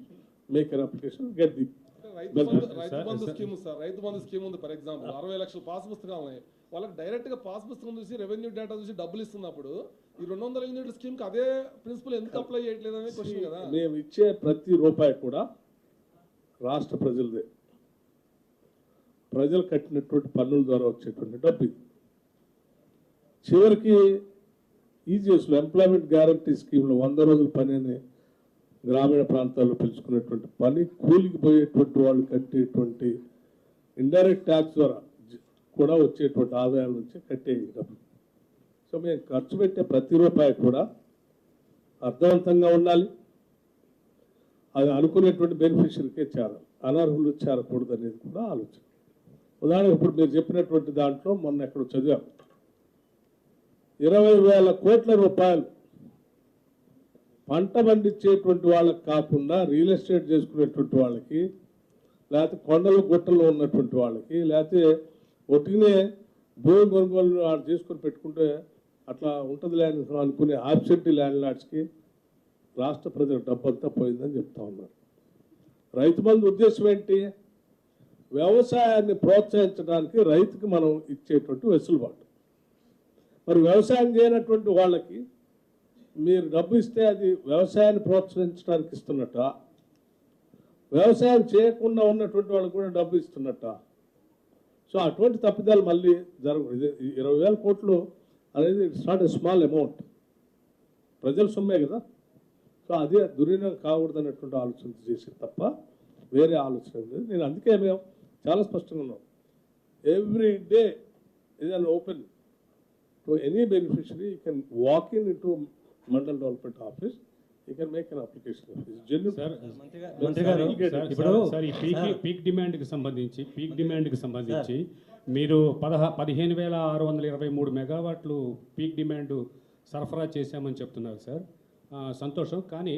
make an application, get the Rythu Bandhu scheme sir, Rythu Bandhu scheme ఉంది. ఫర్ ఎగ్జాంపుల్ 60 లక్షల పాస్ పుస్తకాలు ఉన్నాయి, వాళ్ళకి డైరెక్ట్ గా పాస్ పుస్తకం చూసి రెవెన్యూ డేటా చూసి డబ్బులు ఇస్తున్నప్పుడు ఈ 200 యూనిట్ల స్కీమ్ కి అదే ప్రిన్సిపల్ ఎందుకు అప్లై చేయట్లేదు అనే క్వశ్చన్ కదా. మేము ఇచ్చే ప్రతి రూపాయి కూడా రాష్ట్ర ప్రజలదే, ప్రజలు కట్టినటువంటి పన్నుల ద్వారా వచ్చేటువంటి డబ్బు ఇది. చివరికి ఈజీఎస్లో ఎంప్లాయ్మెంట్ గ్యారంటీ స్కీమ్లో 100 రోజుల పని అని గ్రామీణ ప్రాంతాల్లో పిలుచుకునేటువంటి పని కూలికి పోయేటువంటి వాళ్ళు కట్టేటువంటి ఇండైరెక్ట్ ట్యాక్స్ ద్వారా కూడా వచ్చేటువంటి ఆదాయాల నుంచి కట్టే డబ్బు. సో మేము ఖర్చు పెట్టే ప్రతి రూపాయి కూడా అర్థవంతంగా ఉండాలి, అది అనుకునేటువంటి బెనిఫిషరీకే చేరాలి, అనర్హులు చేరకూడదు అనేది కూడా ఆలోచన. ఉదాహరణకు ఇప్పుడు మీరు చెప్పినటువంటి దాంట్లో మొన్న ఎక్కడ చదివాం, 20,000 కోట్ల రూపాయలు పంట పండించేటువంటి వాళ్ళకి కాకుండా రియల్ ఎస్టేట్ చేసుకునేటువంటి వాళ్ళకి, లేకపోతే కొండలు గుట్టలు ఉన్నటువంటి వాళ్ళకి, లేకపోతే ఒట్టినే భూమి కొనుగోలు చేసుకొని పెట్టుకుంటే అట్లా ఉంటుంది ల్యాండ్ అనుకునే ఆబ్సెంటీ ల్యాండ్ లాడ్స్కి రాష్ట్ర ప్రజల డబ్బంతా పోయిందని చెప్తా ఉన్నారు. రైతు బంధు ఉద్దేశం ఏంటి? వ్యవసాయాన్ని ప్రోత్సహించడానికి రైతుకి మనం ఇచ్చేటువంటి వెసులుబాటు. మరి వ్యవసాయం చేయనటువంటి వాళ్ళకి మీరు డబ్బు ఇస్తే అది వ్యవసాయాన్ని ప్రోత్సహించడానికి ఇస్తున్నట్ట, వ్యవసాయం చేయకుండా ఉన్నటువంటి వాళ్ళకి కూడా డబ్బు ఇస్తున్నట్ట? సో అటువంటి తప్పిదాలు మళ్ళీ జరగదు. ఇది 20,000 కోట్లు అనేది it's not a small amount, ప్రజల సొమ్మే కదా. సో అదే దుర్వినియోగం కాకూడదు అన్నటువంటి ఆలోచన చేసి తప్ప వేరే ఆలోచన లేదు. నేను అందుకే మేము చాలా స్పష్టంగా ఉన్నాం, every day is an open to any beneficiary. You can walk into Mandal Development Office, you can make an application. It's genuine. మంత్రి గారు ఇప్పుడు సార్, ఈ పీక్ డిమాండ్కి సంబంధించి మీరు 15,623 మెగావాట్లు పీక్ డిమాండ్ సరఫరా చేశామని చెప్తున్నారు సార్. సంతోషం. కానీ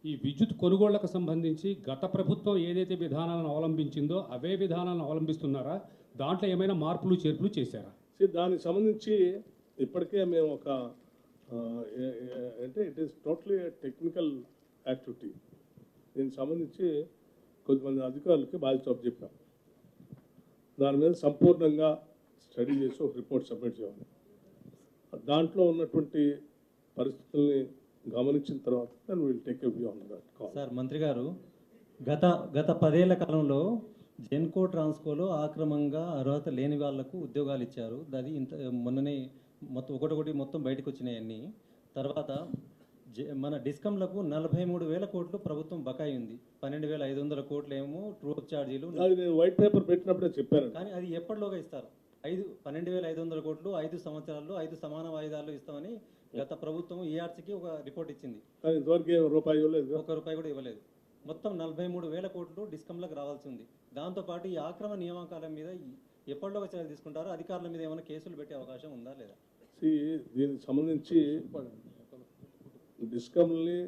ఈ విద్యుత్ కొనుగోళ్లకు సంబంధించి గత ప్రభుత్వం ఏదైతే విధానాలను అవలంబించిందో అవే విధానాలను అవలంబిస్తున్నారా? దాంట్లో ఏమైనా మార్పులు చేర్పులు చేశారా? దానికి సంబంధించి ఇప్పటికే మేము ఒక అంటే it is totally technical activity. దీనికి సంబంధించి కొంతమంది అధికారులకి బాధ్యత చెప్పాం. దాని మీద సంపూర్ణంగా స్టడీ చేసి ఒక రిపోర్ట్ సబ్మిట్ చేయాలి. దాంట్లో ఉన్నటువంటి పరిస్థితుల్ని గమనించిన తర్వాత then will take a view on that. Sir మంత్రి గారు, గత 10 ఏళ్ల కాలంలో జెన్కో ట్రాన్స్కోలో ఆక్రమంగా అర్హత లేని వాళ్లకు ఉద్యోగాలు ఇచ్చారు. అది ఇంత మొన్ననే మొత్తం బయటకు వచ్చినాయి అన్నీ. తర్వాత మన డిస్కంలకు 43,000 కోట్లు ప్రభుత్వం బకాయి ఉంది. 12,500 కోట్లు ఏమో ట్రూ ఛార్జీలు. అది నేను వైట్ పేపర్ పెట్టినప్పుడే చెప్పాను. కానీ అది ఎప్పటిలోగా ఇస్తారు? 12,500 కోట్లు 5 సంవత్సరాల్లో 5 సమాన వాయిదాల్లో ఇస్తామని గత ప్రభుత్వం ఈఆర్సీకి ఒక రిపోర్ట్ ఇచ్చింది. కానీ ఇంతవరకు రూపాయి ఇవ్వలేదు, ₹1 కూడా ఇవ్వలేదు. మొత్తం 43,000 కోట్లు డిస్కంలకు రావాల్సి ఉంది. దాంతోపాటు ఈ ఆక్రమ నియామకాల మీద ఎప్పటిలోగా చర్యలు తీసుకుంటారో, అధికారుల మీద ఏమైనా కేసులు పెట్టే అవకాశం ఉందా లేదా? దీనికి సంబంధించి డిస్కమ్ని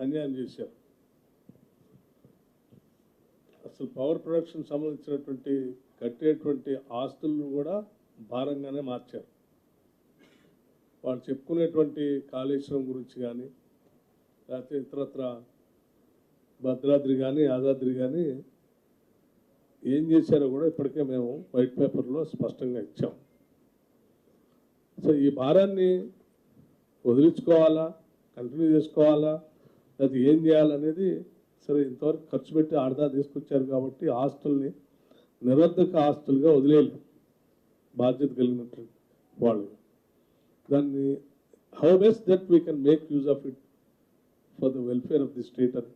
అన్యాయం చేశారు. అసలు పవర్ ప్రొడక్షన్ సంబంధించినటువంటి కట్టేటువంటి ఆస్తులను కూడా భారంగానే మార్చారు. వాళ్ళు చెప్పుకునేటువంటి కాళేశ్వరం గురించి కానీ, లేకపోతే ఇతరత్ర భద్రాద్రి కానీ యాదాద్రి కానీ ఏం చేశారో కూడా ఇప్పటికే మేము వైట్ పేపర్లో స్పష్టంగా ఇచ్చాం. సో ఈ భారాన్ని వదిలించుకోవాలా, కంటిన్యూ చేసుకోవాలా, అది ఏం చేయాలనేది సరే ఇంతవరకు ఖర్చు పెట్టి ఆడదా తీసుకొచ్చారు కాబట్టి ఆస్తుల్ని నిరర్ధక ఆస్తులుగా వదిలేయాలి బాధ్యత కలిగినటువంటి వాళ్ళు. దాన్ని how best that we can make use of it for the welfare of the state అని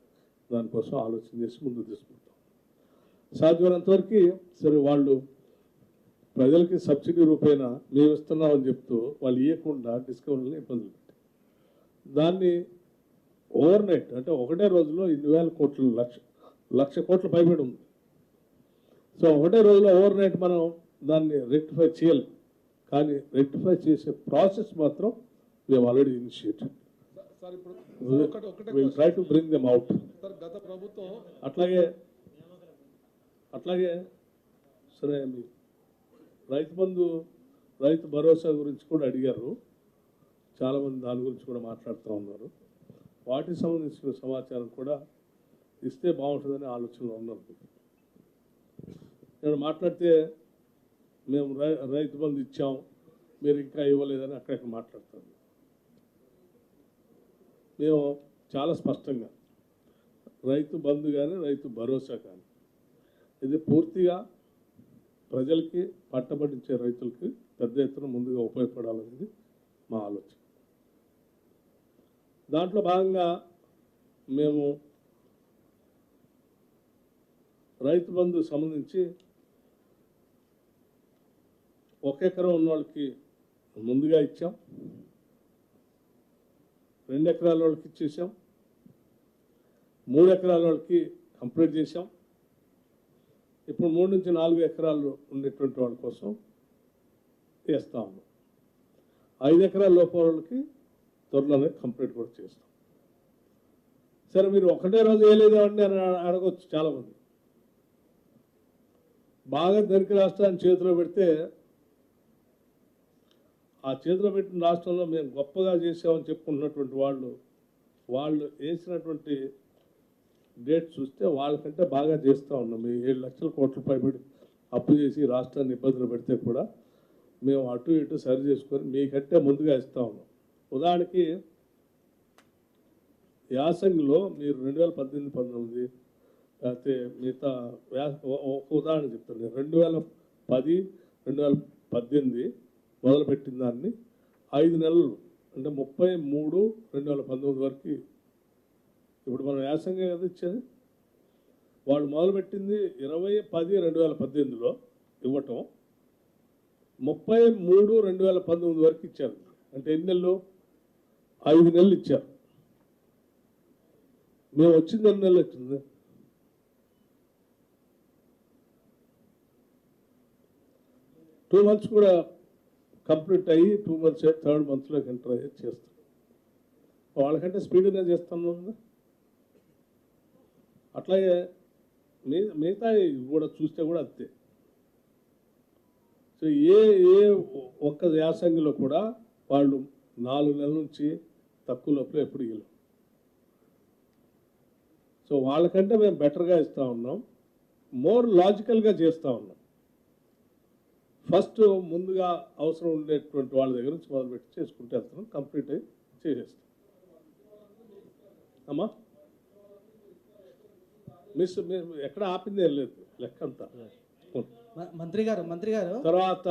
దానికోసం ఆలోచన చేసి ముందుకు తీసుకుంటాం. సాధ్యమైనంతవరకు సరే వాళ్ళు ప్రజలకి సబ్సిడీ రూపేణ మేము ఇస్తున్నామని చెప్తూ వాళ్ళు ఇవ్వకుండా డిస్కౌంట్ని ఇబ్బందులు పెట్టి దాన్ని ఓవర్ నైట్ అంటే ఒకటే రోజులో 2,000 కోట్లు 1,00,000 కోట్ల పైబడి ఉంది. సో ఒకటే రోజులో ఓవర్ నైట్ మనం దాన్ని రెక్టిఫై చేయాలి. కానీ రెక్టిఫై చేసే ప్రాసెస్ మాత్రం మేము already initiated. Will try to bring them out. గత ప్రభుత్వం అట్లాగే సరే మీరు రైతు భరోసా గురించి కూడా అడిగారు, చాలామంది దాని గురించి కూడా మాట్లాడుతూ ఉన్నారు. వాటికి సంబంధించిన సమాచారం కూడా ఇస్తే బాగుంటుందని ఆలోచనలో ఉన్నాం. నేను మాట్లాడితే మేము రైతు బంధు ఇచ్చాం, మీరు ఇంకా ఇవ్వలేదని అక్కడక్కడ మాట్లాడతాను. మేము చాలా స్పష్టంగా రైతు బంధు కానీ రైతు భరోసా కానీ ఇది పూర్తిగా ప్రజలకి పట్టబడించే రైతులకి పెద్ద ఎత్తున ముందుగా ఉపయోగపడాలనేది మా ఆలోచన. దాంట్లో భాగంగా మేము రైతు బంధు సంబంధించి 1 ఎకరం ఉన్న వాళ్ళకి ముందుగా ఇచ్చాం, 2 ఎకరాల వాళ్ళకి ఇచ్చేసాం, 3 ఎకరాల వాళ్ళకి కంప్లీట్ చేసాం. ఇప్పుడు 3 నుంచి 4 ఎకరాలు ఉండేటువంటి వాళ్ళ కోసం వేస్తా ఉన్నాం. 5 ఎకరాల లోపల వాళ్ళకి త్వరలోనే కంప్లీట్ కూడా చేస్తాం. సరే మీరు ఒకటే రోజు వేయలేదు అని అడగవచ్చు చాలామంది. బాగా ధనిక రాష్ట్రాన్ని చేతిలో పెడితే ఆ చేతిలో పెట్టిన రాష్ట్రంలో మేము గొప్పగా చేసామని చెప్పుకుంటున్నటువంటి వాళ్ళు వేసినటువంటి డేట్ చూస్తే వాళ్ళకంటే బాగా చేస్తూ ఉన్నాం. మేము 7 లక్షల కోట్ల పైబడి అప్పు చేసి రాష్ట్రాన్ని ఇబ్బందులు పెడితే కూడా మేము అటు ఇటు సరి చేసుకొని మీకంటే ముందుగా ఇస్తూ ఉన్నాం. ఉదాహరణకి యాసంగిలో మీరు 2018-19 లేకపోతే మిగతా ఒక ఉదాహరణ చెప్తాను. 2010-2018 మొదలుపెట్టిన దాన్ని 5 నెలలు అంటే 30/3/2019 వరకు, ఇప్పుడు మనం యాసంగి కదా ఇచ్చేది, వాళ్ళు మొదలుపెట్టింది 20/10/2018లో ఇవ్వటం, 30/3/2019 వరకు ఇచ్చారు. అంటే ఎన్ని నెలలు? 5 నెలలు ఇచ్చారు. మేము వచ్చింది 2 నెలలు వచ్చింది. టూ మంత్స్ కూడా కంప్లీట్ అయ్యి 2 మంత్స్ 3rd మంత్లోకి ఎంటర్ అయ్యి చేస్తాం. వాళ్ళకంటే స్పీడ్గా చేస్తాను కదా. అట్లాగే మిగతా కూడా చూస్తే కూడా అంతే. సో ఏ ఒక్క యాసంగిలో కూడా వాళ్ళు 4 నెలల నుంచి తక్కువ లోపల ఎప్పుడు ఇవ్వలేం. సో వాళ్ళకంటే మేము బెటర్గా ఇస్తూ ఉన్నాం, మోర్ లాజికల్గా చేస్తూ ఉన్నాం. ఫస్ట్ ముందుగా అవసరం ఉండేటువంటి వాళ్ళ దగ్గర నుంచి మొదలుపెట్టి చేసుకుంటూ వెళ్తున్నాం, కంప్లీట్ అయ్యి చేసేస్తాం. అమ్మా మిస్ ఎక్కడ ఆపింది ఏం లేదు, లెక్క అంతా. మంత్రి గారు తర్వాత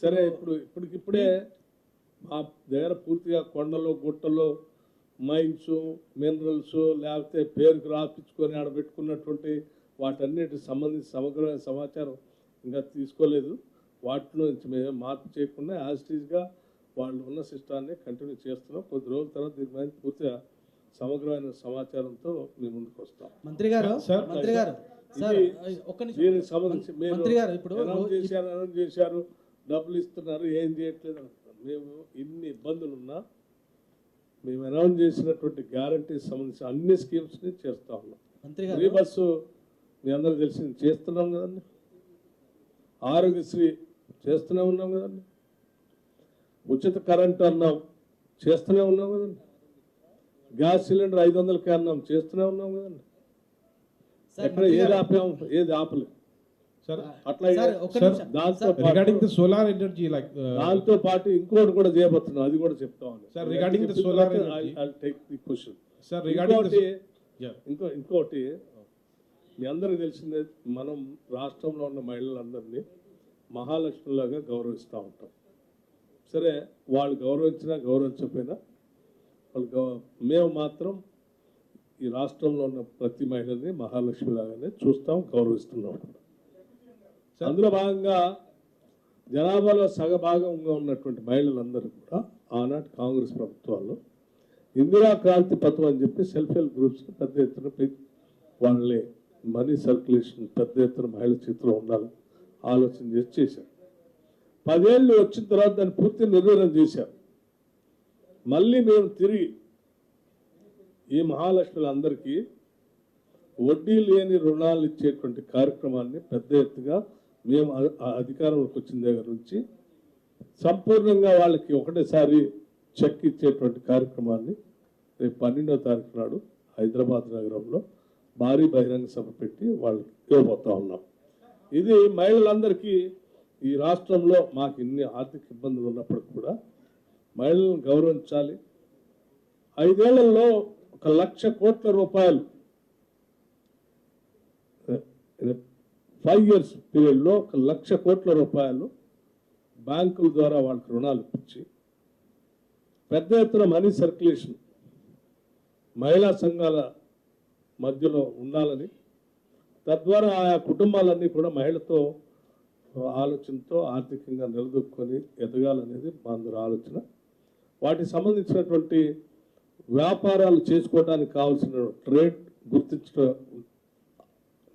సరే ఇప్పుడిప్పుడే మా దగ్గర పూర్తిగా కొండలు గుట్టలు మైన్స్ మినరల్స్ లేకపోతే పేరుకు రాపించుకొని ఆడ పెట్టుకున్నటువంటి వాటన్నిటికి సంబంధించి సమగ్రమైన సమాచారం ఇంకా తీసుకోలేదు. వాటిలో నుంచి మేము మార్పు చేయకుండా యాజిటీస్గా వాళ్ళు ఉన్న సిస్టాన్ని కంటిన్యూ చేస్తున్నాం. కొద్ది రోజుల తర్వాత దీని మీద పూర్తిగా సమగ్రమైన సమాచారంతో మీ ముందుకు వస్తాం. మంత్రి గారు దీనికి సంబంధించి మీరు అనౌన్స్ చేశారు డబ్బులు ఇస్తున్నారు, ఏం చేయట్లేదు అంటున్నారు. మేము ఇన్ని ఇబ్బందులు ఉన్నా మేము అనౌన్స్ చేసినటువంటి గ్యారంటీ సంబంధించిన అన్ని స్కీమ్స్ని చేస్తూ ఉన్నాం. ఫ్రీ బస్సు మీ అందరూ తెలిసింది చేస్తున్నాం కదండి, ఆరోగ్యశ్రీ చేస్తూనే ఉన్నాం కదండి, ఉచిత కరెంటు అన్నాం చేస్తూనే ఉన్నాం కదండి, గ్యాస్ సిలిండర్ 500కి అన్నాం చేస్తూనే ఉన్నాం కదండి. ఎక్కడ ఏది ఆపాం, ఏది ఆపలేదు. దాంతో పాటు ఇంకోటి కూడా చేయబోతున్నాం, అది కూడా చెప్తా ఇంకోటి మీ అందరికి తెలిసిందే, మనం రాష్ట్రంలో ఉన్న మహిళలందరినీ మహాలక్ష్మిలాగా గౌరవిస్తూ ఉంటాం. సరే వాళ్ళు గౌరవించినా గౌరవించకపోయినా మేము మాత్రం ఈ రాష్ట్రంలో ఉన్న ప్రతి మహిళని మహాలక్ష్మిలాగానే చూస్తాం, గౌరవిస్తున్నాం. అందులో భాగంగా జనాభాలో సగభాగంగా ఉన్నటువంటి మహిళలందరూ కూడా ఆనాటి కాంగ్రెస్ ప్రభుత్వాల్లో ఇందిరా క్రాంతి పథకం అని చెప్పి సెల్ఫ్ హెల్ప్ గ్రూప్స్ పెద్ద ఎత్తున వాళ్ళే మనీ సర్క్యులేషన్ పెద్ద ఎత్తున మహిళల చేతిలో ఉండాలి ఆలోచన చేశారు. 10 ఏళ్ళు వచ్చిన తర్వాత దాన్ని పూర్తి నిర్వహణ చేశారు. మళ్ళీ మేము తిరిగి ఈ మహాలక్ష్ములందరికీ వడ్డీ లేని రుణాలు ఇచ్చేటువంటి కార్యక్రమాన్ని పెద్ద ఎత్తుగా మేము అధికారంలోకి వచ్చిన దగ్గర నుంచి సంపూర్ణంగా వాళ్ళకి ఒకటేసారి చెక్ ఇచ్చేటువంటి కార్యక్రమాన్ని రేపు 12వ తారీఖు నాడు హైదరాబాద్ నగరంలో భారీ బహిరంగ సభ పెట్టి వాళ్ళకి ఇవ్వబోతా ఉన్నాం. ఇది మహిళలందరికీ ఈ రాష్ట్రంలో మాకు ఇన్ని ఆర్థిక ఇబ్బందులు ఉన్నప్పటికీ కూడా మహిళలను గౌరవించాలి. 5 ఏళ్లలో 1,00,000 కోట్ల రూపాయలు 5 years పీరియడ్లో 1,00,000 కోట్ల రూపాయలు బ్యాంకుల ద్వారా వాళ్ళకి రుణాలు ఇప్పించి పెద్ద ఎత్తున మనీ సర్క్యులేషన్ మహిళా సంఘాల మధ్యలో ఉండాలని, తద్వారా ఆయా కుటుంబాలన్నీ కూడా మహిళతో ఆలోచనతో ఆర్థికంగా నిలదొక్కుని ఎదగాలనేది మా అందరి ఆలోచన. వాటికి సంబంధించినటువంటి వ్యాపారాలు చేసుకోవడానికి కావాల్సిన ట్రేడ్ గుర్తించడం,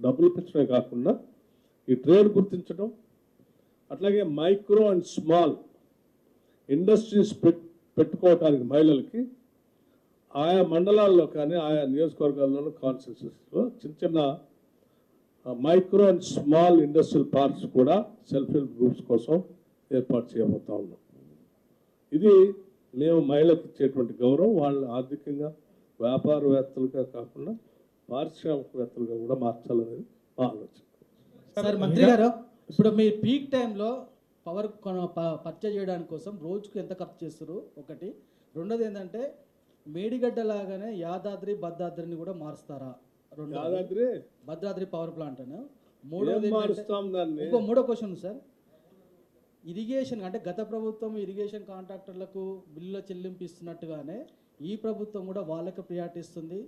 డబ్బులు పెంచడమే కాకుండా ఈ ట్రేడ్ గుర్తించడం, అట్లాగే మైక్రో అండ్ స్మాల్ ఇండస్ట్రీస్ పెట్టుకోవటానికి మహిళలకి ఆయా మండలాల్లో కానీ ఆయా నియోజకవర్గాల్లోనూ కాన్స్టిట్యూన్సీస్లో చిన్న చిన్న micro and small industrial parks కూడా సెల్ఫ్ హెల్ప్ గ్రూప్స్ కోసం ఏర్పాటు చేయబోతా ఉన్నాం. ఇది మేము మహిళలకు ఇచ్చేటువంటి గౌరవం. వాళ్ళు ఆర్థికంగా వ్యాపారవేత్తలుగా కాకుండా పారిశ్రామికవేత్తలుగా కూడా మార్చాలనేది మా ఆలోచన. సార్ మంత్రి గారు, ఇప్పుడు మీ పీక్ టైంలో పవర్ పర్చేజ్ చేయడానికి కోసం రోజుకు ఎంత ఖర్చు చేస్తారు ఒకటి. రెండోది ఏంటంటే మేడిగడ్డ లాగానే యాదాద్రి భద్రాద్రిని కూడా మారుస్తారా? యాదాద్రి భద్రాద్రి పవర్ ప్లాంట్ అని. మూడో క్వశ్చన్ సార్, ఇరిగేషన్ అంటే గత ప్రభుత్వం ఇరిగేషన్ కాంట్రాక్టర్లకు బిల్లుల చెల్లింపు ఇస్తున్నట్టుగానే ఈ ప్రభుత్వం కూడా వాళ్ళకి ప్రియారిటీ ఇస్తుంది.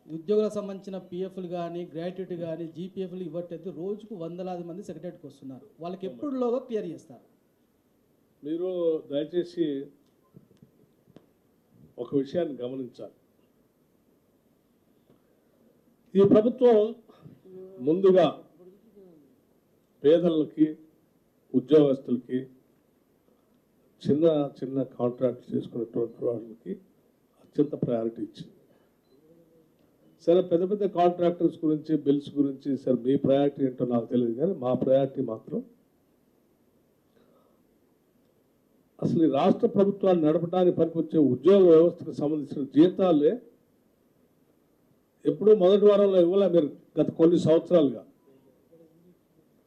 ఉద్యోగులకు సంబంధించిన పిఎఫ్లు కానీ గ్రాట్యుటీ కానీ జీపీఎఫ్లు ఇవ్వట్లేదు. రోజుకు వందలాది మంది సెక్రటరీకి వస్తున్నారు. వాళ్ళకి ఎప్పుడులోగా క్లియర్ చేస్తారు? మీరు దయచేసి ఒక విషయాన్ని గమనించాలి. ఈ ప్రభుత్వం ముందుగా పేదలకి, ఉద్యోగస్తులకి, చిన్న చిన్న కాంట్రాక్ట్ చేసుకునేటువంటి వాళ్ళకి అత్యంత ప్రయారిటీ ఇచ్చింది. సరే, పెద్ద పెద్ద కాంట్రాక్టర్స్ గురించి, బిల్స్ గురించి సరే మీ ప్రయారిటీ ఏంటో నాకు తెలియదు, కానీ మా ప్రయారిటీ మాత్రం అసలు ఈ రాష్ట్ర ప్రభుత్వాన్ని నడపడానికి పనికొచ్చే ఉద్యోగ వ్యవస్థకు సంబంధించిన జీతాలే ఎప్పుడూ మొదటి వారంలో ఇవ్వలే. మీరు గత కొన్ని సంవత్సరాలుగా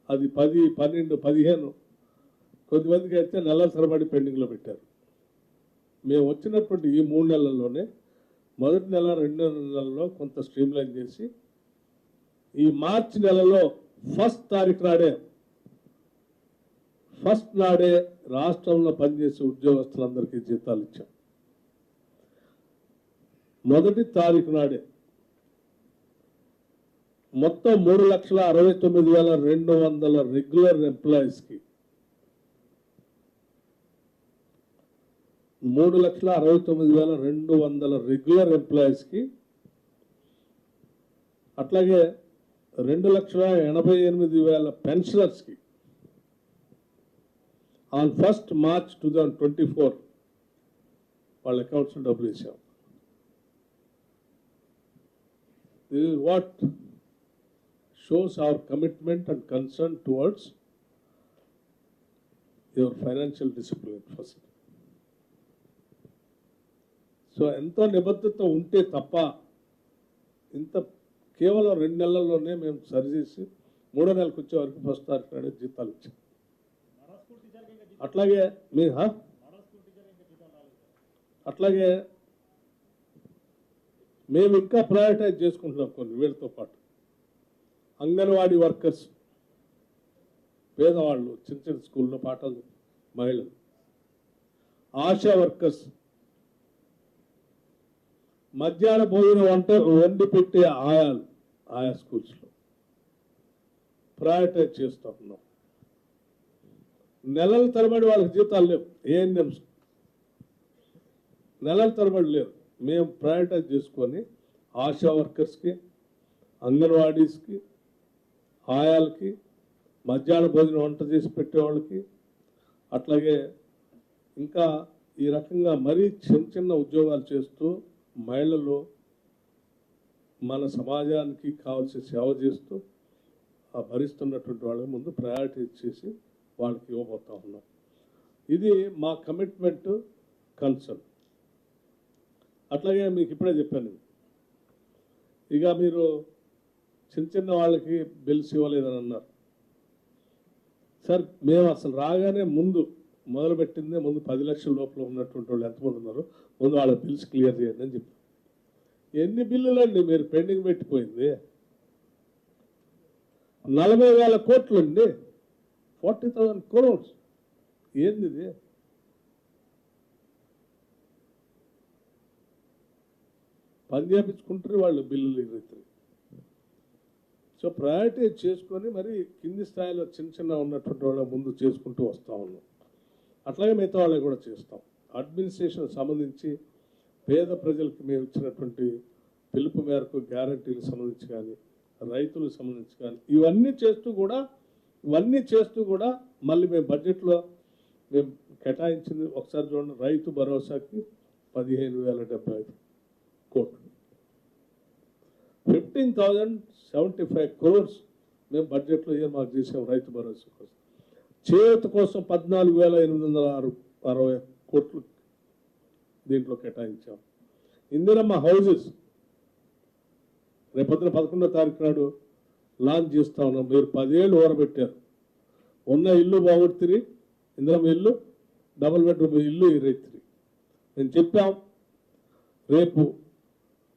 అది 10, 12, 15 కొద్దిమందికి అయితే నెలల తరబడి పెండింగ్లో పెట్టారు. మేము వచ్చినటువంటి ఈ 3 నెలల్లోనే మొదటి నెల, 2 నెలల్లో కొంత స్ట్రీమ్లైన్ చేసి ఈ మార్చి నెలలో ఫస్ట్ నాడే రాష్ట్రంలో పనిచేసే ఉద్యోగస్తులందరికీ జీతాలు ఇచ్చాం. మొదటి తారీఖు నాడే మొత్తం 3,69,200 రెగ్యులర్ ఎంప్లాయీస్కి 3,69,200 రెగ్యులర్ ఎంప్లాయీస్కి, అట్లాగే 2,88,000 పెన్షనర్స్కి ఆన్ 1st March 2024 వాళ్ళ అకౌంట్స్లో డబ్బులు ఇచ్చాం. This is what shows our commitment and concern towards your financial discipline first. So ఎంతో నిబద్ధత ఉంటే తప్ప ఇంత కేవలం 2 నెలల్లోనే మేము సరిచేసి 3వ నెలకు వచ్చే వరకు ఫస్ట్ తారీఖు నాడే జీతాలు ఇచ్చాం. అట్లాగే మేము ఇంకా ప్రయారిటైజ్ చేసుకుంటున్నాం కొన్ని వీళ్ళతో పాటు. అంగన్వాడీ వర్కర్స్, పేదవాళ్ళు, చిన్న చిన్న స్కూల్లో పాఠాలు మహిళలు, ఆశా వర్కర్స్, మధ్యాహ్న భోజనం వండి పెట్టే ఆయా స్కూల్స్లో ప్రయారిటైజ్ చేస్తూ ఉన్నాం. నెలల తరబడి వాళ్ళకి జీతాలు లేవు. ఏఎన్ఎంస్ నెలల తరబడి లేవు. మేము ప్రయారిటైజ్ చేసుకొని ఆశా వర్కర్స్కి, అంగన్వాడీస్కి, ఆయాలకి, మధ్యాహ్న భోజనం వంట చేసి పెట్టేవాళ్ళకి, అట్లాగే ఇంకా ఈ రకంగా మరీ చిన్న చిన్న ఉద్యోగాలు చేస్తూ మహిళలు మన సమాజానికి కావాల్సిన సేవ చేస్తూ ఆ భరిస్తున్నటువంటి వాళ్ళ ముందు ప్రయారిటీ ఇచ్చేసి వాళ్ళకి ఇవ్వబోతా ఉన్నాం. ఇది మా కమిట్మెంట్, కన్సర్న్. అట్లాగే మీకు ఇప్పుడే చెప్పాను, ఇక మీరు చిన్న చిన్న వాళ్ళకి బిల్స్ ఇవ్వలేదని అన్నారు. సార్ మేము అసలు రాగానే మొదలుపెట్టిందే ముందు 10 లక్షల లోపల ఉన్నటువంటి వాళ్ళు ఎంతమంది ఉన్నారో ముందు వాళ్ళ బిల్స్ క్లియర్ చేయండి అని చెప్పారు. ఎన్ని బిల్లులు అండి మీరు పెండింగ్ పెట్టిపోయింది? 40,000 కోట్లు అండి, 40,000 crores. ఏంది ఇది? పని చేయించుకుంటారు వాళ్ళు బిల్లులు రైతులు. సో ప్రయారిటీ చేసుకొని మరి కింది స్థాయిలో చిన్న చిన్న ఉన్నటువంటి వాళ్ళ ముందు చేసుకుంటూ వస్తూ ఉన్నాం. అట్లాగే మిగతా వాళ్ళకి కూడా చేస్తాం. అడ్మినిస్ట్రేషన్ సంబంధించి పేద ప్రజలకు మేము ఇచ్చినటువంటి పిలుపు మేరకు గ్యారంటీలకు సంబంధించి కానీ, రైతులకు సంబంధించి కానీ ఇవన్నీ చేస్తూ కూడా మళ్ళీ మేము బడ్జెట్లో మేము కేటాయించింది ఒకసారి చూడండి. రైతు భరోసాకి 15,075 కోట్లు, 15,075 crores మేము బడ్జెట్లో మాకు చేసాం రైతు భరోసా కోసం. చేయూత కోసం 14,860 కోట్లు దీంట్లో కేటాయించాం. ఇందిరమ్మ హౌజెస్ రేపొద్దున 11వ తారీఖు నాడు లాంచ్ చేస్తా ఉన్నాం. మీరు 10 ఏళ్ళు ఓరబెట్టారు. ఉన్న ఇల్లు బాగొడుతుంది, ఇందిరమ్మ ఇల్లు, డబుల్ బెడ్రూమ్ ఇల్లు ఇరైతుంది. నేను చెప్పాం రేపు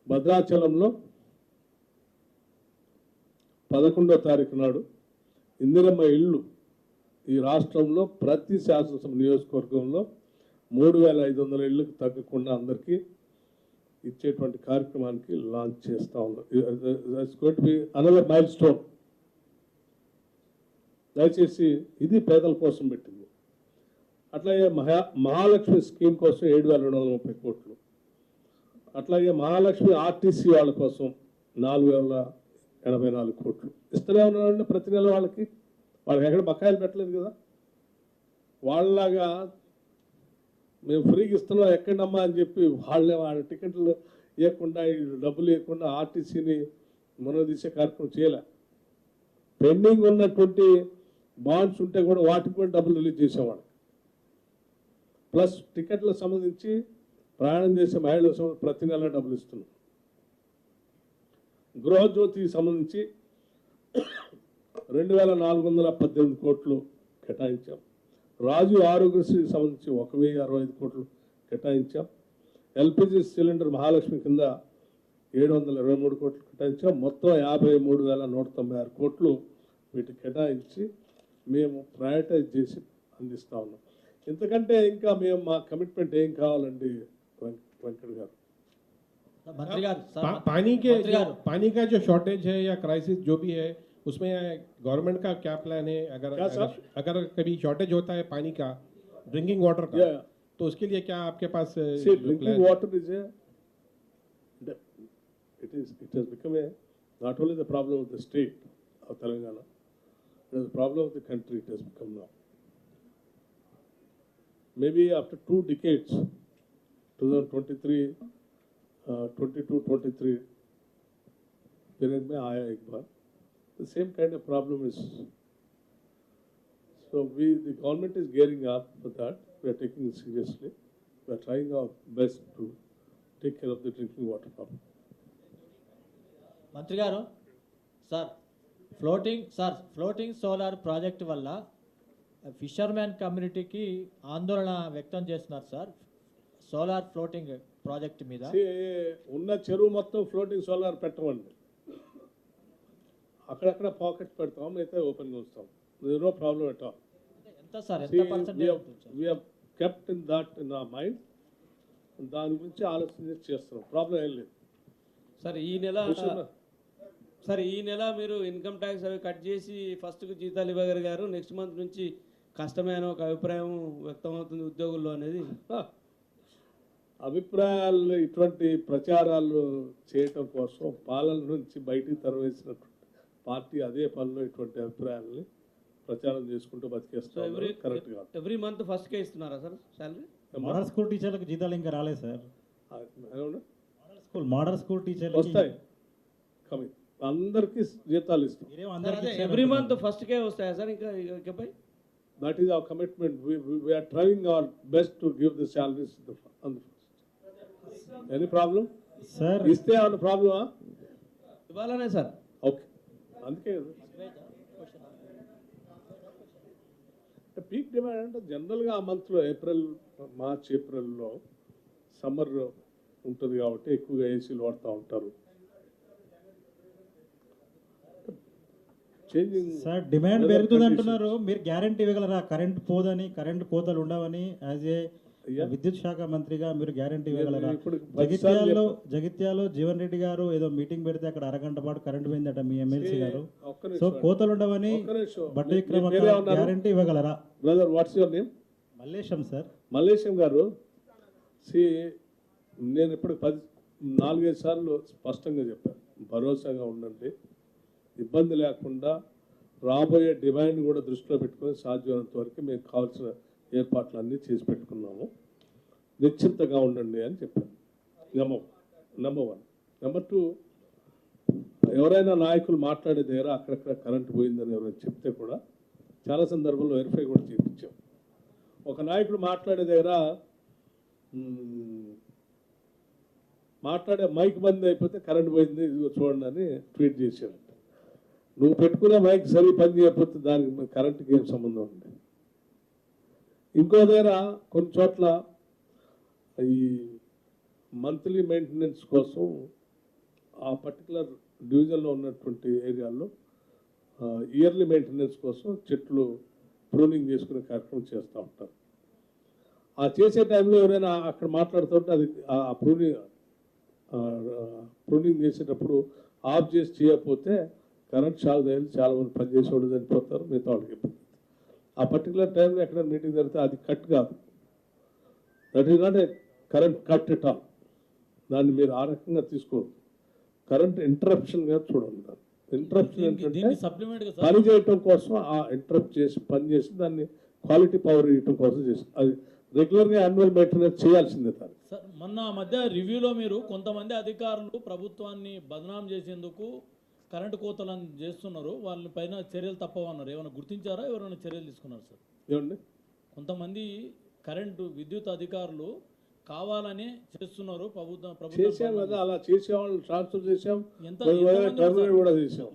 భద్రాచలంలో 11వ తారీఖు నాడు ఇందిరమ్మ ఇల్లు ఈ రాష్ట్రంలో ప్రతి శాసనసభ నియోజకవర్గంలో 3,500 ఇళ్ళకు తగ్గకుండా అందరికీ ఇచ్చేటువంటి కార్యక్రమానికి లాంచ్ చేస్తూ ఉన్నాం. It's going to be another mile stone. దయచేసి ఇది పేదల కోసం పెట్టింది. అట్లాగే మహాలక్ష్మి స్కీమ్ కోసం 7,230 కోట్లు. అట్లాగే మహాలక్ష్మి ఆర్టీసీ వాళ్ళ కోసం 4,084 కోట్లు ఇస్తూనే ఉన్నారండి ప్రతి నెల. వాళ్ళకి ఎక్కడ బకాయిలు పెట్టలేదు కదా. వాళ్ళలాగా మేము ఫ్రీగా ఇస్తున్నాం ఎక్కడమ్మా అని చెప్పి వాళ్ళ టికెట్లు ఇవ్వకుండా, డబ్బులు ఇవ్వకుండా ఆర్టీసీని తీసే కార్యక్రమం చేయలే. పెండింగ్ ఉన్నటువంటి బాండ్స్ ఉంటే కూడా వాటికి కూడా డబ్బులు రిలీజ్ చేసేవాడు. ప్లస్ టికెట్లకు సంబంధించి ప్రయాణం చేసే మహిళలకు ప్రతి నెల డబ్బులు ఇస్తున్నాం. గృహజ్యోతికి సంబంధించి 2,418 కోట్లు కేటాయించాం. రాజీవ్ ఆరోగ్యశ్రీకి సంబంధించి 1,065 కోట్లు కేటాయించాం. ఎల్పిజి సిలిండర్ మహాలక్ష్మి కింద 723 కోట్లు కేటాయించాం. మొత్తం 53,196 కోట్లు వీటికి కేటాయించి మేము ప్రయారిటైజ్ చేసి అందిస్తూ ఉన్నాం. ఇంతకంటే ఇంకా మేము మా కమిట్మెంట్ ఏం కావాలండి వెంకట్ గారు? पानी का जो शॉर्टेज है या क्राइसिस जो भी है उसमें गवर्नमेंट का क्या प्लान है? अगर कभी शॉर्टेज होता है पानी का, ड्रिंकिंग वाटर का, तो उसके लिए क्या आपके पास drinking water is it has become not only the problem of the state of Telangana, it is the problem of the country. It has become now. Maybe after 2 decades, 2023 22-23 period में आया एक बार. The same kind of problem is. So the government is gearing up for that. We are taking it seriously. We are trying our best to take care of the drinking water problem. మంత్రి గారు, floating solar project వల్ల fishermen కమ్యూనిటీకి ఆందోళన వ్యక్తం చేస్తున్నారు sir. Solar floating project మీద ఉన్న చెరువు మొత్తం ఫ్లోటింగ్ సోలార్ పెట్టమండి. అక్కడక్కడ పాకెట్ పెడతాం, అయితే ఓపెన్ చేస్తాం. No problem at all. ఎంత సార్, ఎంత percentage? We have kept in that in our mind. దాని గురించి ఆలోచన చేస్తున్నాం. ప్రాబ్లం ఏం లేదు సార్. ఈ నెల మీరు ఇన్కమ్ ట్యాక్స్ అవి కట్ చేసి ఫస్ట్కు జీతాలు ఇవ్వగలిగారు. నెక్స్ట్ మంత్ నుంచి కష్టమే అని ఒక అభిప్రాయం వ్యక్తం అవుతుంది ఉద్యోగుల్లో అనేది. అభిప్రాయాలు ఇటువంటి ప్రచారాలు చేయటం కోసం పాలన నుంచి బయటికి తరవేసినటువంటి పార్టీ అదే పనిలో ఇటువంటి అభిప్రాయాలని ప్రచారం చేసుకుంటూ బతికేస్తారు. కరెక్ట్ కాదు. ఎవ్రీ మంత్ ఫస్ట్కే ఇస్తున్నారా సార్ శాలరీ? మోడల్ స్కూల్ టీచర్లకు జీతాలు ఇంకా రాలేదు సార్. ఏమన్నా మోడల్ స్కూల్ టీచర్లు వస్తాయి. కమింగ్, అందరికీ జీతాలు ఇస్తాం. ఎవ్రీ మంత్ ఫస్ట్కే వస్తాయా సార్? ఇంకా ఇకపై That is our commitment. We are trying our best to give the salaries on the first. Any problem? Sir, Is there a problem? ఇవ్వాలనే సార్. Okay. అందుకే పీక్ డిమాండ్ అంటే జనరల్గా ఆ మంత్లో మార్చ్ ఏప్రిల్లో సమ్మర్ ఉంటుంది కాబట్టి ఎక్కువగా ఏసీలు వాడుతూ ఉంటారు. సార్ డిమాండ్ పెరుగుతుంది అంటున్నారు, మీరు గ్యారంటీ ఇవ్వగలరా? కరెంట్ పోదని, కరెంట్ కోతలు ఉండవని యాజ్ ఏ విద్యుత్ శాఖ మంత్రిగా మీరు గ్యారంటీ ఇవ్వగలరా? జగిత్యాలో జీవన్ రెడ్డి గారు ఏదో మీటింగ్ పెడితే అక్కడ అరగంట పాటు కరెంట్ పోయిందట మీ ఎమ్మెల్సీ గారు. సో కోతలు ఉండవని బట్టి గ్యారంటీ ఇవ్వగలరా? Brother, what's your name? Mallesham sir. Mallesham గారు, నేను ఇప్పుడు 4-5 సార్లు స్పష్టంగా చెప్పాను, భరోసాగా ఉండండి, ఇబ్బంది లేకుండా రాబోయే డిమాండ్ కూడా దృష్టిలో పెట్టుకొని సాధ్యమైనంత వరకు మేము కావాల్సిన ఏర్పాట్లు అన్నీ చేసి పెట్టుకున్నాము, నిశ్చింతగా ఉండండి అని చెప్పాను. నెంబర్ 1. నెంబర్ 2, ఎవరైనా నాయకులు మాట్లాడే దగ్గర అక్కడక్కడ కరెంటు పోయిందని ఎవరైనా చెప్తే కూడా చాలా సందర్భంలో వెరిఫై కూడా చేయించాం. ఒక నాయకుడు మాట్లాడే దగ్గర మాట్లాడే మైక్ బంద్ అయిపోతే కరెంట్ పోయింది ఇదిగో చూడండి అని ట్వీట్ చేశాడు. నువ్వు పెట్టుకునే మైక్ సరి పని చేయకపోతే దానికి కరెంటుకి ఏం సంబంధం ఉంది? ఇంకో దగ్గర కొన్ని చోట్ల ఈ మంత్లీ మెయింటెనెన్స్ కోసం ఆ పర్టికులర్ డివిజన్లో ఉన్నటువంటి ఏరియాల్లో ఇయర్లీ మెయింటెనెన్స్ కోసం చెట్లు ప్రూనింగ్ చేసుకునే కార్యక్రమం చేస్తూ ఉంటారు. ఆ చేసే టైంలో ఎవరైనా అక్కడ మాట్లాడుతుంటే అది ఆ ప్రూనింగ్ చేసేటప్పుడు ఆఫ్ చేసి చేయకపోతే కరెంట్ షాక్ తగిలి చాలామంది పనిచేసేవాళ్ళు చనిపోతారు, మిగతా వాళ్ళకి ఇబ్బంది. ఆ పర్టికులర్ టైంలో ఎక్కడ మీటింగ్ జరిగితే అది కట్ కాదు, that is not a current cut at all. దాన్ని మీరు ఆ రకంగా తీసుకోవద్దు, కరెంట్ ఇంటరప్షన్గా చూడండి. దాన్ని ఇంటరప్షన్ ఏంటంటే పని చేయటం కోసం ఆ ఇంటరప్ట్ చేసి పని చేసి దాన్ని క్వాలిటీ పవర్ ఇవ్వటం కోసం చేసి అది రెగ్యులర్గా యాన్యువల్ మెయింటెనెన్స్ చేయాల్సిందే. దాన్ని సార్ మొన్న మధ్య రివ్యూలో మీరు కొంతమంది అధికారులు ప్రభుత్వాన్ని బదనాం చేసేందుకు కరెంటు కోతలను చేస్తున్నారు, వాళ్ళ పైన చర్యలు తప్పవన్నారు. ఏమైనా గుర్తించారా? ఎవరైనా చర్యలు తీసుకున్నారు సార్? ఏమండి, కొంతమంది విద్యుత్ అధికారులు కావాలని చేస్తున్నారు, చేసాం కదా, అలా చేసేవాళ్ళు ట్రాన్స్ఫర్ చేసాం, కూడా చేసాం.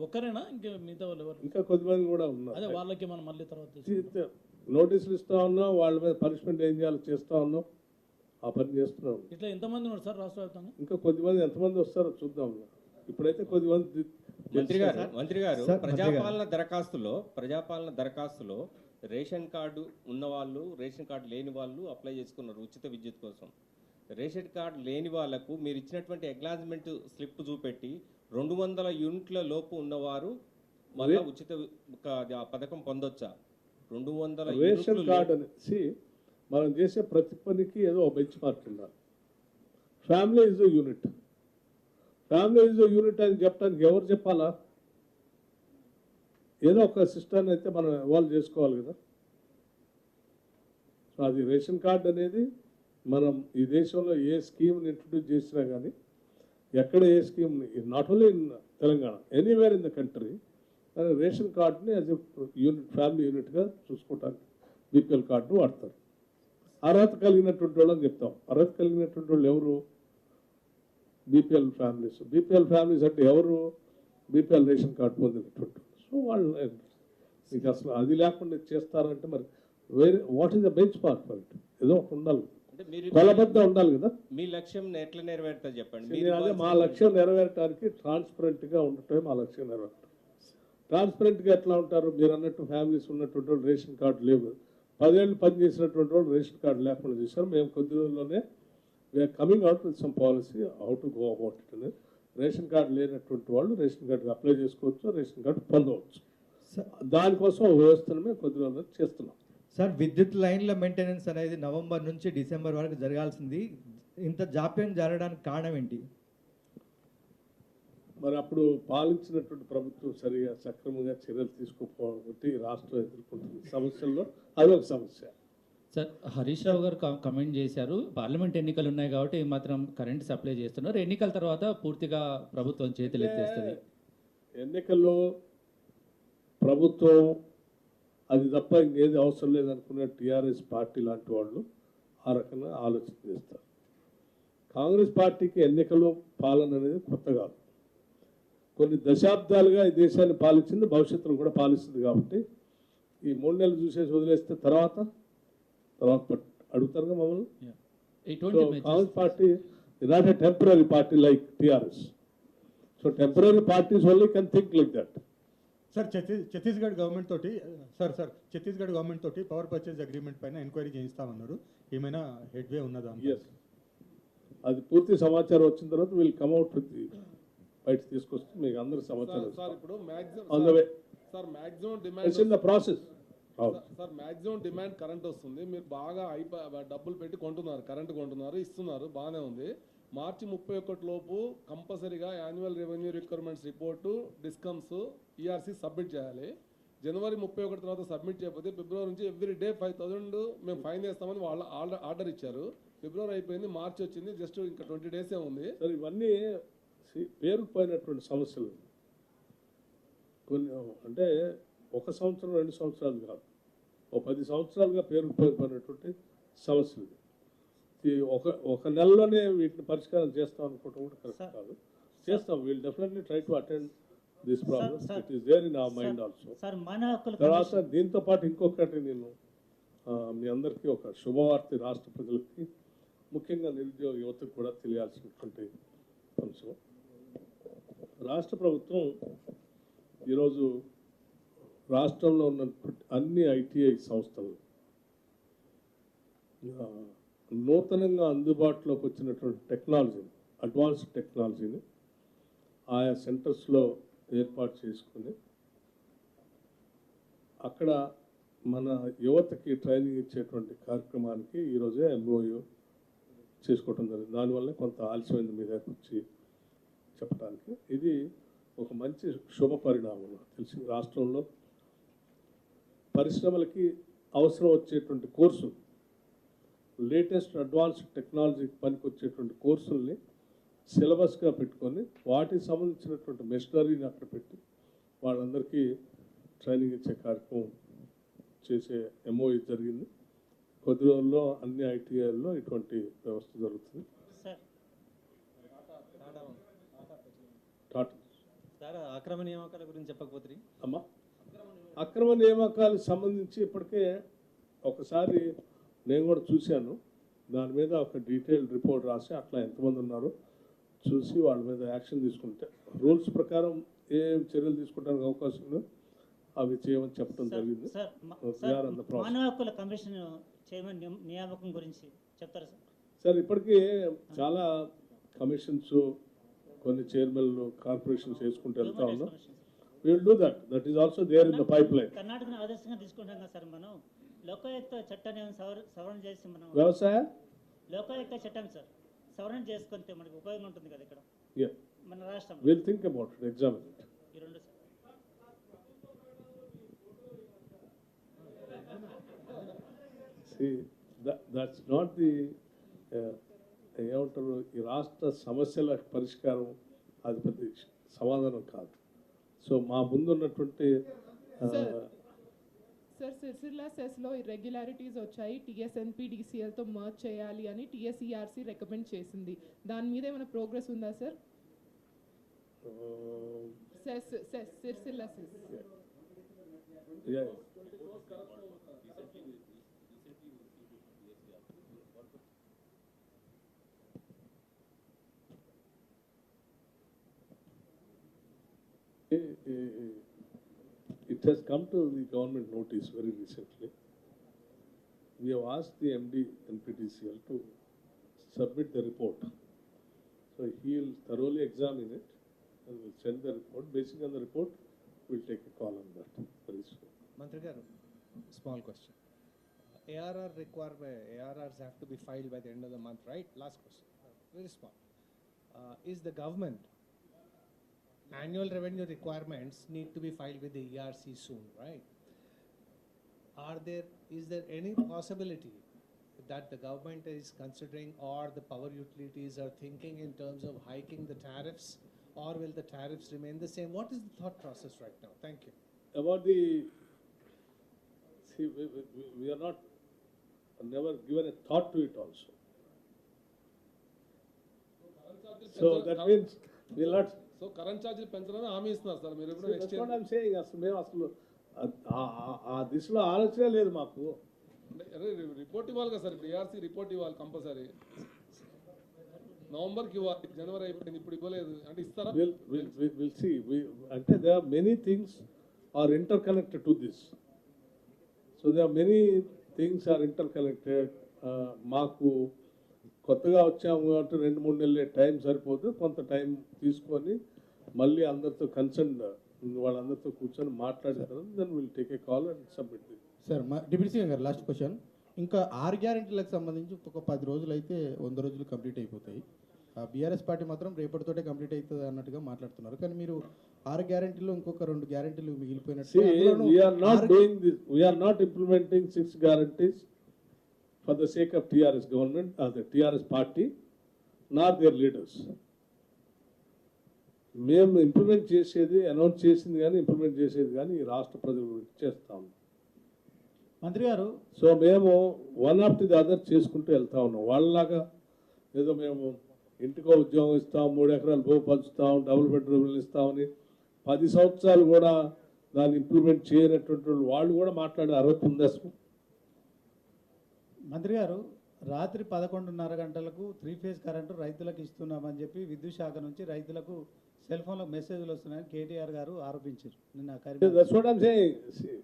ఒక్కరేనా ఇంకా మిగతా వాళ్ళు ఎవరు? ఇంకా కొద్దిమంది కూడా ఉన్నారు. అదే వాళ్ళకి మనం మళ్ళీ తర్వాత నోటీసులు ఇస్తా ఉన్నాం, వాళ్ళ మీద పనిష్మెంట్ ఏం చేయాలో చేస్తా ఉన్నాం, ఆ పని చేస్తున్నాం. ఇట్లా ఎంతమంది ఉన్నారు సార్ రాష్ట్ర వ్యాప్తంగా? ఇంకా కొద్దిమంది ఎంతమంది వస్తారో చూద్దాం. ఇప్పుడైతే కొద్దిమంది. మంత్రి గారు ప్రజాపాలన దరఖాస్తులో రేషన్ కార్డు ఉన్నవాళ్ళు, రేషన్ కార్డు లేని వాళ్ళు అప్లై చేసుకున్నారు ఉచిత విద్యుత్ కోసం. రేషన్ కార్డు లేని వాళ్లకు మీరు ఇచ్చినటువంటి అక్నాలెడ్జ్మెంట్ స్లిప్ చూపెట్టి 200 యూనిట్ల లోపు ఉన్నవారు మళ్ళీ ఉచిత పథకం పొందొచ్చా? 200 రేషన్ కార్డు అనేసి మనం చేసే ప్రతి పనికి ఏదో బెంచ్ మార్క్ ఉండాలి. Family is unit, family is unit అని చెప్పడానికి ఎవరు చెప్పాలా? ఏదో ఒక సిస్టమ్ అయితే మనం ఇవాల్వ్ చేసుకోవాలి కదా. సో అది రేషన్ కార్డు అనేది మనం ఈ దేశంలో ఏ స్కీమ్ని ఇంట్రడ్యూస్ చేసినా కానీ, ఎక్కడ ఏ స్కీమ్ని, not only in Telangana, anywhere in the country, ration కార్డుని యాజ్ ఎ యూనిట్, ఫ్యామిలీ యూనిట్గా చూసుకోవటానికి బీపీఎల్ కార్డును వాడతారు. అర్హత కలిగినటువంటి వాళ్ళని చెప్తాం. అర్హత కలిగినటువంటి వాళ్ళు ఎవరు? BPL families. బీపీఎల్ ఫ్యామిలీస్ అంటే ఎవరు? బీపీఎల్ రేషన్ కార్డు పొందినటువంటి. సో వాళ్ళు మీకు అసలు అది లేకుండా చేస్తారంటే మరి వేరే what is the bench mark for it? ఏదో ఒకటి ఉండాలి, కొలబద్ద ఉండాలి కదా. మీ లక్ష్యం ఎట్లా నెరవేరుతుంది చెప్పండి. అదే మా లక్ష్యం నెరవేరటానికి ట్రాన్స్పరెంట్గా ఉండటమే మా లక్ష్యం నెరవేరటం. ట్రాన్స్పరెంట్గా ఎట్లా ఉంటారు? మీరు అన్నట్టు ఫ్యామిలీస్ ఉన్నటువంటి వాళ్ళు రేషన్ కార్డు లేవు, 10 ఏళ్ళు పనిచేసినటువంటి వాళ్ళు రేషన్ కార్డు లేకుండా చేశారు. మేము కొద్ది రోజుల్లోనే we're coming out with some policy how to go about it అనేది. రేషన్ కార్డు లేనటువంటి వాళ్ళు రేషన్ కార్డుకి అప్లై చేసుకోవచ్చు, రేషన్ కార్డు పొందవచ్చు. దానికోసం వ్యవస్థను మేము కొద్ది రోజుల్లో చేస్తున్నాం. సార్, విద్యుత్ లైన్ల మెయింటెనెన్స్ అనేది నవంబర్ నుంచి డిసెంబర్ వరకు జరగాల్సింది, ఇంత జాప్యం జరగడానికి కారణం ఏంటి? మరి అప్పుడు పాలించినటువంటి ప్రభుత్వం సరిగా సక్రమంగా చర్యలు తీసుకోకపోవడం రాష్ట్రం ఎదుర్కొంటుంది సమస్యల్లో అదొక సమస్య. సార్ హరీష్ రావు గారు కమెంట్ చేశారు, పార్లమెంట్ ఎన్నికలు ఉన్నాయి కాబట్టి మాత్రం కరెంట్ సప్లై చేస్తున్నారు, ఎన్నికల తర్వాత పూర్తిగా ప్రభుత్వం చేతులు ఎత్తేస్తుంది. ఎన్నికల్లో ప్రభుత్వం అది తప్ప ఇంకేది అవసరం లేదనుకునే టీఆర్ఎస్ పార్టీ లాంటి వాళ్ళు ఆ రకంగా ఆలోచన చేస్తారు. కాంగ్రెస్ పార్టీకి ఎన్నికలు పాలన అనేది కొత్త కాదు. కొన్ని దశాబ్దాలుగా ఈ దేశాన్ని పాలించింది, భవిష్యత్తులో కూడా పాలిస్తుంది. కాబట్టి ఈ 3 నెలలు చూసేసి వదిలేస్తే తర్వాత అడుగుతారుగా మమ్మల్ని. Congress party is not a temporary party like TRS. So temporary parties only can think like that. Sir Chhattisgarh government తోటి ఛత్తీస్గఢ్ గవర్నమెంట్ తోటి పవర్ పర్చేజ్ అగ్రిమెంట్ పైన ఎంక్వైరీ చేయిస్తామన్నారు. ఏమైనా హెడ్వే ఉన్నదా? అది పూర్తి సమాచారం వచ్చిన తర్వాత వీళ్ళు కమ్అట్ విత్ బయట తీసుకొస్తే మీకు అందరికి సమాచారం సార్ ఇప్పుడు మ్యాక్సిమం డిమాండ్ కరెంట్ వస్తుంది. మీరు బాగా డబ్బులు పెట్టి కొంటున్నారు, కరెంట్ కొంటున్నారు, ఇస్తున్నారు, బాగానే ఉంది. మార్చి 31 లోపు కంపల్సరీగా annual revenue requirements report discoms ERC submit చేయాలి. జనవరి 31 తర్వాత సబ్మిట్ చేయకపోతే ఫిబ్రవరి నుంచి ఎవ్రీ డే 5,000 మేము ఫైన్ చేస్తామని వాళ్ళు ఆర్డర్ ఇచ్చారు. ఫిబ్రవరి అయిపోయింది, మార్చి వచ్చింది, జస్ట్ ఇంకా 20 డేసే ఉంది. సార్ ఇవన్నీ పేరుకుపోయినటువంటి సమస్యలు. కొన్ని అంటే 1 సంవత్సరం 2 సంవత్సరాలు కాదు, 10 సంవత్సరాలుగా పేరుకుపోయినటువంటి సమస్యలు. ఒక నెలలోనే వీటిని పరిష్కారం చేస్తాం అనుకోవటం కూడా కరెక్ట్ కాదు. చేస్తాం, will definitely try to attend this problem. It is there in our mind also. తర్వాత దీంతో పాటు ఇంకొకటి నేను మీ అందరికీ ఒక శుభవార్త, రాష్ట్ర ప్రజలకి ముఖ్యంగా నిరుద్యోగ యువతకు కూడా తెలియాల్సినటువంటి అంశం. రాష్ట్ర ప్రభుత్వం ఈరోజు రాష్ట్రంలో ఉన్నటువంటి అన్ని ఐటీఐ సంస్థలు నూతనంగా అందుబాటులోకి వచ్చినటువంటి టెక్నాలజీని, అడ్వాన్స్డ్ టెక్నాలజీని ఆయా సెంటర్స్లో ఏర్పాటు చేసుకుని అక్కడ మన యువతకి ట్రైనింగ్ ఇచ్చేటువంటి కార్యక్రమానికి ఈరోజే ఎంఓయూ చేసుకోవటం జరిగింది. దానివల్ల కొంత ఆలస్యమైంది మీ దగ్గర వచ్చి చెప్పడానికి. ఇది ఒక మంచి శుభ పరిణామం. తెలిసి రాష్ట్రంలో పరిశ్రమలకి అవసరం వచ్చేటువంటి కోర్సు, లేటెస్ట్ అడ్వాన్స్డ్ టెక్నాలజీకి పనికొచ్చేటువంటి కోర్సుల్ని సిలబస్గా పెట్టుకొని వాటికి సంబంధించినటువంటి మెషినరీని అక్కడ పెట్టి వాళ్ళందరికీ ట్రైనింగ్ ఇచ్చే కార్యక్రమం చేసే ఎంఓఈ జరిగింది. కొద్ది రోజుల్లో అన్ని ఐటీఐల్లో ఇటువంటి వ్యవస్థ జరుగుతుంది. సార్ అక్రమ నియామకాల గురించి చెప్పకపోతే అమ్మా, అక్రమ నియామకాలకు సంబంధించి ఇప్పటికే ఒకసారి నేను కూడా చూశాను. దాని మీద ఒక డీటెయిల్డ్ రిపోర్ట్ రాసి అట్లా ఎంతమంది ఉన్నారో చూసి వాళ్ళ మీద యాక్షన్ తీసుకుంటే రూల్స్ ప్రకారం ఏం చర్యలు తీసుకోవడానికి అవకాశం ఉందో అవి చేయమని చెప్పడం జరిగింది. మానవ హక్కుల కమిషన్ చైర్మన్ నియామకం గురించి చెప్తారా సార్? సార్ ఇప్పటికీ చాలా కమిషన్స్, కొన్ని చైర్మన్లు, కార్పొరేషన్స్ వేసుకుంటూ వెళ్తా ఉన్నాం. We will do that. That is also there in the pipeline. కర్ణాటకను ఆదర్శంగా తీసుకుంటాం కదా సార్ మనం. లోకాయుక్త చట్టాన్ని సవరణ చేసి మనం వ్యవసాయ లోకాయుక్త చట్టం సార్ సవరణ చేసుకుంటే మనకు ఉపయోగం ఉంటుంది కదా ఇక్కడ మన రాష్ట్రం. We'll think about it, examine it. ఈ రెండు See, that's not the ఏమంటారు, ఈ రాష్ట్ర సమస్యల పరిష్కారం అది పెద్ద సమాధానం కాదు. సో మా ముందున్నటువంటి సార్ సిరిసిల్ల సెస్లో ఇర్రెగ్యులారిటీస్ వచ్చాయి, టీఎస్ఎన్పీడీసీఎల్తో మర్జ్ చేయాలి అని టీఎస్ఈఆర్సీ రికమెండ్ చేసింది. దాని మీద ఏమైనా ప్రోగ్రెస్ ఉందా sir? Sircilla cess It has come to the government notice very recently. We have asked the MD NPTCL to submit the report. So he will thoroughly examine it and will send the report. Based on the report, we'll take a call on that very soon. Mantri garu, small question. ARRs have to be filed by the end of the month, right? Last question, very small. Is the government annual revenue requirements need to be filed with the ERC soon, right? is there any possibility that the government is considering or the power utilities are thinking in terms of hiking the tariffs, or will the tariffs remain the same? What is the thought process right now? Thank you. About the, see, we are not, never given a thought to it also. So that means we'll not. So current ఛార్జీలు పెంచాలని హామీ ఇస్తున్నారు sir మీరు ఇప్పుడు That's what I'm saying. అసలు మేము అసలు ఆ దిశలో ఆలోచన లేదు మాకు. రిపోర్ట్ ఇవ్వాలి కదా సార్, ఇప్పుడు ఏఆర్సీ రిపోర్ట్ ఇవ్వాలి కంపల్సరీ. నవంబర్కి ఇవ్వాలి, జనవరి అయిపోయింది, ఇప్పుడు ఇవ్వలేదు అంటే ఇస్తారా? We'll see. అంటే there are many things are interconnected to this. So there are many things are interconnected. మాకు కొత్తగా వచ్చాము అంటే 2-3 నెలలే టైం సరిపోదు, కొంత టైం తీసుకొని మళ్ళీ అందరితో కన్సర్న్ వాళ్ళందరితో కూర్చొని మాట్లాడిన తర్వాత then will take a call and submit the. Sir మా డిప్యూటీ సీఎం గారు లాస్ట్ క్వశ్చన్, ఇంకా 6 గ్యారెంటీలకు సంబంధించి ఒక 10 రోజులు అయితే 100 రోజులు కంప్లీట్ అయిపోతాయి. బీఆర్ఎస్ పార్టీ మాత్రం రేపటితోటే కంప్లీట్ అవుతుంది అన్నట్టుగా మాట్లాడుతున్నారు. కానీ మీరు 6 గ్యారెంటీలో ఇంకొక 2 గ్యారెంటీలు మిగిలిపోయినట్టు. We are not implementing 6 guarantees for the sake of TRS government or the TRS party, nor their leaders. మేము ఇంప్లిమెంట్ చేసేది, అనౌన్స్ చేసింది కానీ ఇంప్లిమెంట్ చేసేది కానీ ఈ రాష్ట్ర ప్రజల గురించి చేస్తాం. మంత్రి గారు, సో మేము వన్ ఆఫ్టర్ ది అదర్ చేసుకుంటూ వెళ్తా ఉన్నాం. వాళ్ళలాగా ఏదో మేము ఇంటికో ఉద్యోగం ఇస్తాం, 3 ఎకరాలు భూ పంచుతాం, డబుల్ బెడ్రూమ్లు ఇస్తామని 10 సంవత్సరాలు కూడా దాన్ని ఇంప్లిమెంట్ చేయనటువంటి వాళ్ళు కూడా మాట్లాడే అర్హత ఉంది అసలు. మంత్రి గారు, రాత్రి 11:30 గంటలకు 3 ఫేజ్ కరెంటు రైతులకు ఇస్తున్నామని చెప్పి విద్యుత్ శాఖ నుంచి రైతులకు సెల్ ఫోన్లో మెసేజ్లు వస్తున్నాయని కేటీఆర్ గారు ఆరోపించారు నిన్న. That's what I'm saying. See,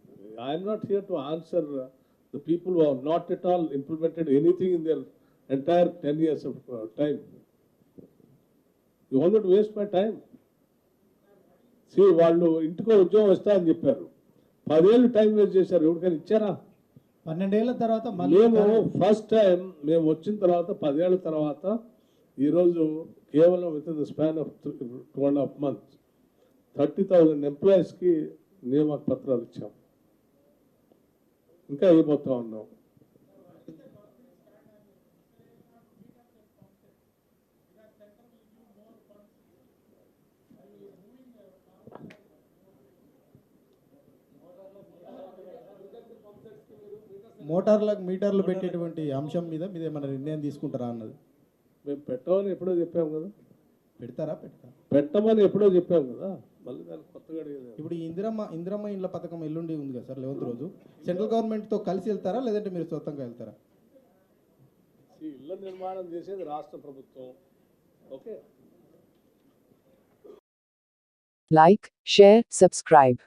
I'm not here to answer the people who have not at all implemented anything in their entire 10 years of time. You want to waste my time? See, వాళ్ళు ఇంటికో ఉద్యోగం ఇస్తా అని చెప్పారు, 10 ఏళ్ళు time waste చేశారు. ఎవరికైనా ఇచ్చారా? 12 ఏళ్ల తర్వాత మేము ఫస్ట్ టైం మేము వచ్చిన తర్వాత 10 ఏళ్ళ తర్వాత ఈరోజు కేవలం with in the span of 2.5 months 30,000 ఎంప్లాయీస్కి నియామక పత్రాలు ఇచ్చాం. ఇంకా అయిపోతా ఉన్నాం. మోటార్లకు మీటర్లు పెట్టేటువంటి అంశం మీద ఏమైనా నిర్ణయం తీసుకుంటారా అన్నది. మేము పెట్టమని ఎప్పుడో చెప్పాము కదా. పెడతారా? పెట్టమని ఎప్పుడో చెప్పాము కదా, మళ్ళీ దాన్ని కొత్తగా అడిగేది. ఇప్పుడు ఈ ఇందిరమ్మ ఇండ్ల పథకం ఎల్లుండి ఉంది కదా సార్, 11వ రోజు సెంట్రల్ గవర్నమెంట్తో కలిసి వెళ్తారా లేదంటే మీరు స్వతంగా వెళ్తారా? ఇళ్ల నిర్మాణం చేసేది రాష్ట్ర ప్రభుత్వం. ఓకే. Like, share, subscribe.